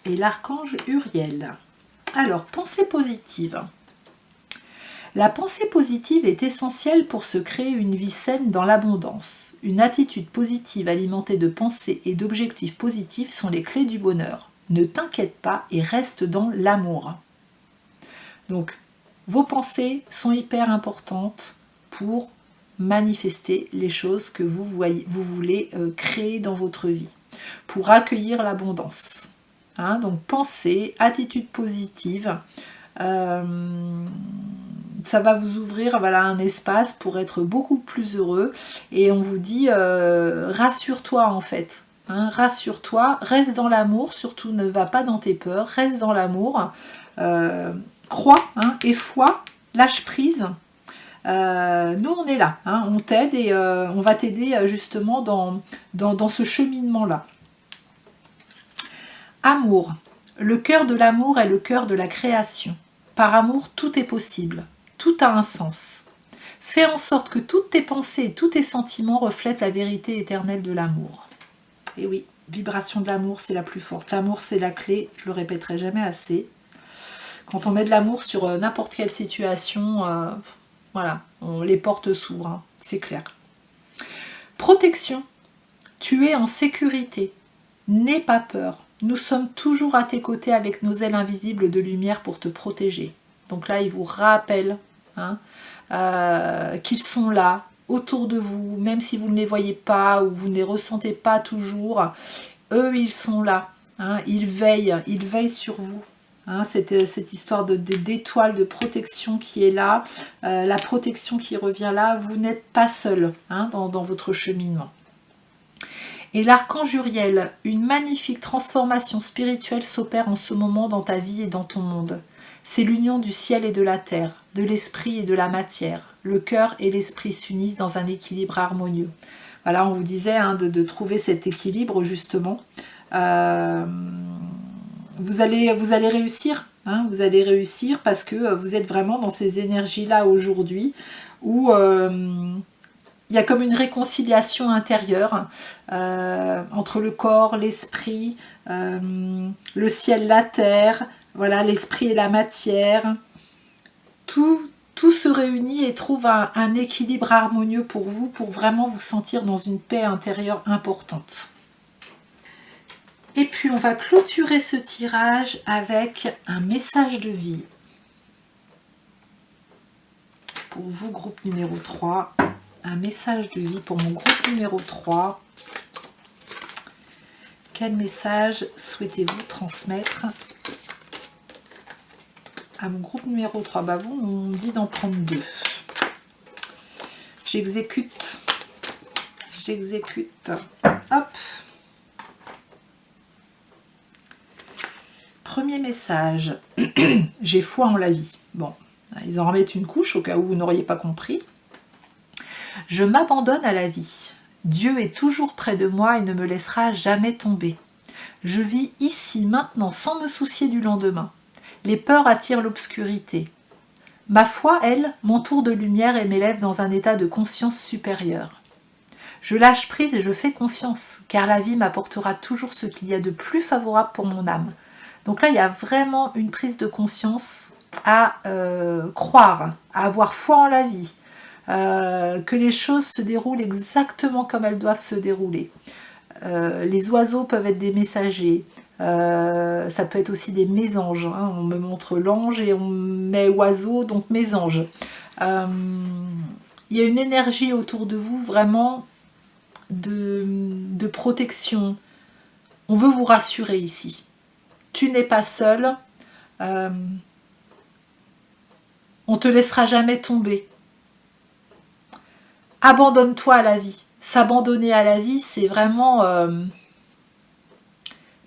et l'archange Uriel. Alors, pensée positive. La pensée positive est essentielle pour se créer une vie saine dans l'abondance. Une attitude positive alimentée de pensées et d'objectifs positifs sont les clés du bonheur. Ne t'inquiète pas et reste dans l'amour. Donc, vos pensées sont hyper importantes pour manifester les choses que vous voulez créer dans votre vie, pour accueillir l'abondance. Hein, donc, pensée, attitude positive, ça va vous ouvrir un espace pour être beaucoup plus heureux. Et on vous dit, rassure-toi en fait. Hein, rassure-toi, reste dans l'amour, surtout ne va pas dans tes peurs, reste dans l'amour. Crois et foi, lâche prise. Nous on est là, on t'aide et on va t'aider justement dans ce cheminement-là. Amour. Le cœur de l'amour est le cœur de la création. Par amour, tout est possible. Tout a un sens. Fais en sorte que toutes tes pensées et tous tes sentiments reflètent la vérité éternelle de l'amour. Et oui, vibration de l'amour, c'est la plus forte. L'amour, c'est la clé, je le répéterai jamais assez. Quand on met de l'amour sur n'importe quelle situation, voilà, les portes s'ouvrent, c'est clair. Protection. Tu es en sécurité. N'aie pas peur. Nous sommes toujours à tes côtés avec nos ailes invisibles de lumière pour te protéger. Donc là, il vous rappelle qu'ils sont là, autour de vous, même si vous ne les voyez pas ou vous ne les ressentez pas toujours. Eux, ils sont là. Ils veillent sur vous. Cette histoire d'étoile de protection qui est là, la protection qui revient là, vous n'êtes pas seul dans votre cheminement. Et l'archange Uriel, une magnifique transformation spirituelle s'opère en ce moment dans ta vie et dans ton monde. C'est l'union du ciel et de la terre, de l'esprit et de la matière. Le cœur et l'esprit s'unissent dans un équilibre harmonieux. Voilà, on vous disait de trouver cet équilibre justement. Vous allez réussir, vous allez réussir parce que vous êtes vraiment dans ces énergies-là aujourd'hui où il y a comme une réconciliation intérieure entre le corps, l'esprit, le ciel, la terre, voilà, l'esprit et la matière. Tout se réunit et trouve un équilibre harmonieux pour vous, pour vraiment vous sentir dans une paix intérieure importante. Et puis on va clôturer ce tirage avec un message de vie. Pour vous, groupe numéro 3. Un message de vie pour mon groupe numéro 3. Quel message souhaitez-vous transmettre à mon groupe numéro 3? Bah bon, on me dit d'en prendre 2. J'exécute. Hop. Premier message. J'ai foi en la vie. Bon, ils en remettent une couche au cas où vous n'auriez pas compris. Je m'abandonne à la vie. Dieu est toujours près de moi et ne me laissera jamais tomber. Je vis ici, maintenant, sans me soucier du lendemain. Les peurs attirent l'obscurité. Ma foi, elle, m'entoure de lumière et m'élève dans un état de conscience supérieure. Je lâche prise et je fais confiance, car la vie m'apportera toujours ce qu'il y a de plus favorable pour mon âme. Donc là, il y a vraiment une prise de conscience à croire, à avoir foi en la vie, que les choses se déroulent exactement comme elles doivent se dérouler. Les oiseaux peuvent être des messagers, ça peut être aussi des mésanges, hein. On me montre l'ange et on met oiseau, donc mésange. Il y a une énergie autour de vous vraiment de protection. On veut vous rassurer ici. Tu n'es pas seul. On te laissera jamais tomber. Abandonne-toi à la vie. S'abandonner à la vie, c'est vraiment...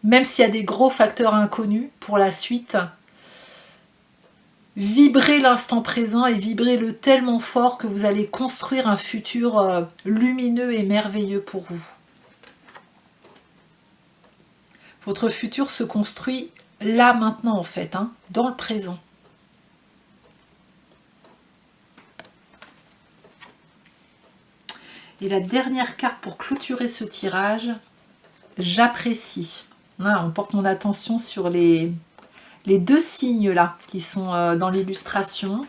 même s'il y a des gros facteurs inconnus pour la suite, vibrez l'instant présent et vibrez-le tellement fort que vous allez construire un futur lumineux et merveilleux pour vous. Votre futur se construit là, maintenant, en fait, hein, dans le présent. Et la dernière carte pour clôturer ce tirage, j'apprécie. Hein, on porte mon attention sur les deux signes là qui sont dans l'illustration. Vous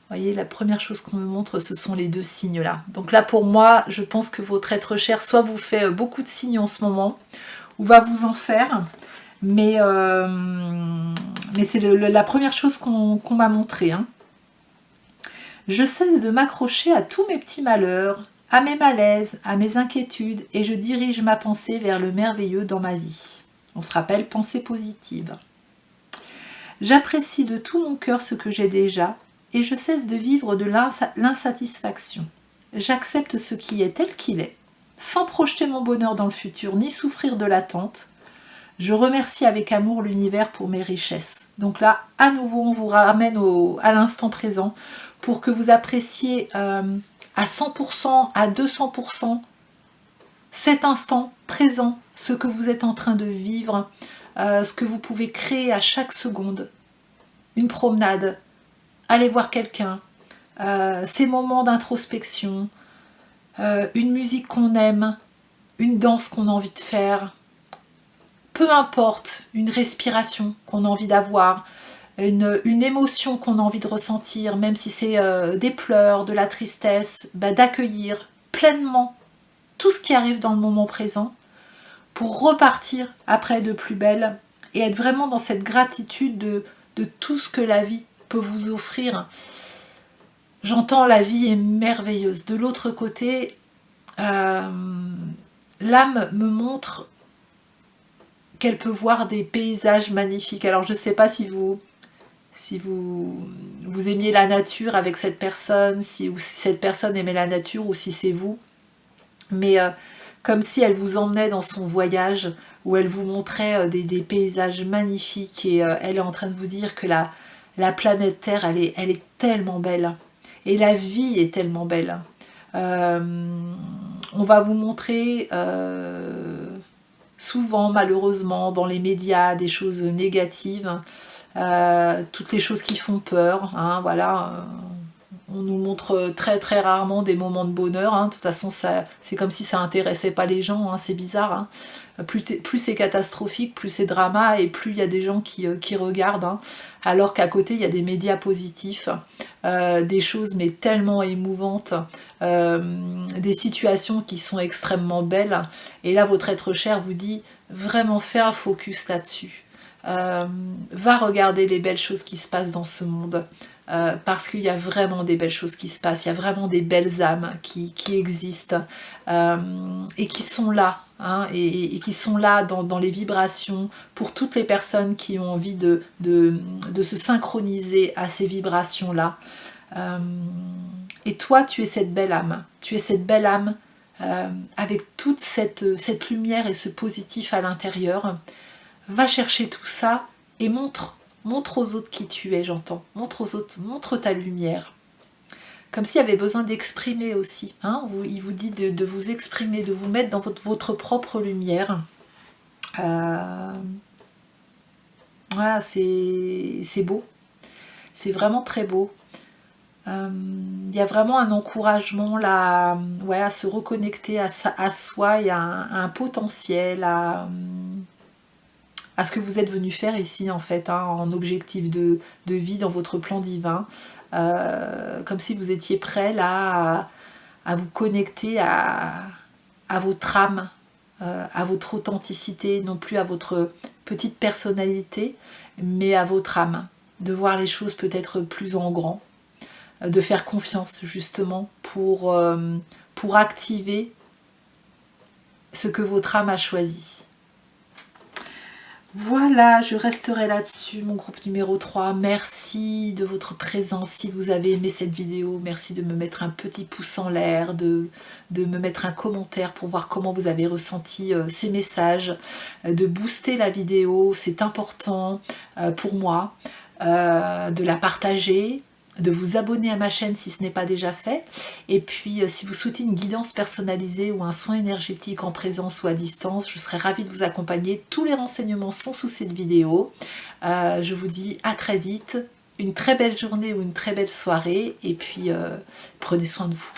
voyez, la première chose qu'on me montre, ce sont les deux signes là. Donc là, pour moi, je pense que votre être cher soit vous fait beaucoup de signes en ce moment, ou va vous en faire, mais c'est la première chose qu'on m'a montré. Hein. Je cesse de m'accrocher à tous mes petits malheurs, à mes malaises, à mes inquiétudes, et je dirige ma pensée vers le merveilleux dans ma vie. On se rappelle, pensée positive. J'apprécie de tout mon cœur ce que j'ai déjà, et je cesse de vivre de l'insatisfaction. J'accepte ce qui est tel qu'il est, sans projeter mon bonheur dans le futur, ni souffrir de l'attente. Je remercie avec amour l'univers pour mes richesses. Donc là, à nouveau, on vous ramène à l'instant présent, pour que vous appréciez à 100%, à 200% cet instant présent, ce que vous êtes en train de vivre, ce que vous pouvez créer à chaque seconde. Une promenade, aller voir quelqu'un, ces moments d'introspection, une musique qu'on aime, une danse qu'on a envie de faire, peu importe, une respiration qu'on a envie d'avoir, une émotion qu'on a envie de ressentir, même si c'est des pleurs, de la tristesse, d'accueillir pleinement tout ce qui arrive dans le moment présent pour repartir après de plus belle et être vraiment dans cette gratitude de tout ce que la vie peut vous offrir. J'entends la vie est merveilleuse. De l'autre côté, l'âme me montre qu'elle peut voir des paysages magnifiques. Alors je ne sais pas si vous aimiez la nature avec cette personne, ou si cette personne aimait la nature, ou si c'est vous. Mais comme si elle vous emmenait dans son voyage, où elle vous montrait des paysages magnifiques, et elle est en train de vous dire que la planète Terre, elle est tellement belle. Et la vie est tellement belle. On va vous montrer... souvent, malheureusement, dans les médias, des choses négatives, toutes les choses qui font peur, hein, voilà. On nous montre très très rarement des moments de bonheur, hein. De toute façon, c'est comme si ça intéressait pas les gens, hein. C'est bizarre. Hein. Plus c'est catastrophique, plus c'est drama, et plus il y a des gens qui regardent, hein. Alors qu'à côté, il y a des médias positifs, des choses mais tellement émouvantes, des situations qui sont extrêmement belles. Et là, votre être cher vous dit vraiment fais un focus là-dessus. Va regarder les belles choses qui se passent dans ce monde. Parce qu'il y a vraiment des belles choses qui se passent, il y a vraiment des belles âmes qui existent et qui sont là, hein, et qui sont là dans les vibrations pour toutes les personnes qui ont envie de se synchroniser à ces vibrations-là. Et toi, tu es cette belle âme, avec toute cette lumière et ce positif à l'intérieur. Va chercher tout ça et montre aux autres qui tu es, j'entends. Montre aux autres, montre ta lumière. Comme s'il y avait besoin d'exprimer aussi. Hein, il vous dit de vous exprimer, de vous mettre dans votre propre lumière. Voilà, c'est beau. C'est vraiment très beau. Il y a vraiment un encouragement là, ouais, à se reconnecter à soi et à un potentiel, à ce que vous êtes venu faire ici en fait, hein, en objectif de vie dans votre plan divin, comme si vous étiez prêt là à vous connecter à votre âme, à votre authenticité, non plus à votre petite personnalité, mais à votre âme, de voir les choses peut-être plus en grand, de faire confiance justement pour activer ce que votre âme a choisi. Voilà, je resterai là-dessus, mon groupe numéro 3. Merci de votre présence. Si vous avez aimé cette vidéo, merci de me mettre un petit pouce en l'air, de me mettre un commentaire pour voir comment vous avez ressenti ces messages, de booster la vidéo, c'est important pour moi, de la partager, de vous abonner à ma chaîne si ce n'est pas déjà fait, et puis si vous souhaitez une guidance personnalisée ou un soin énergétique en présence ou à distance, je serai ravie de vous accompagner. Tous les renseignements sont sous cette vidéo. Je vous dis à très vite, une très belle journée ou une très belle soirée, et puis prenez soin de vous.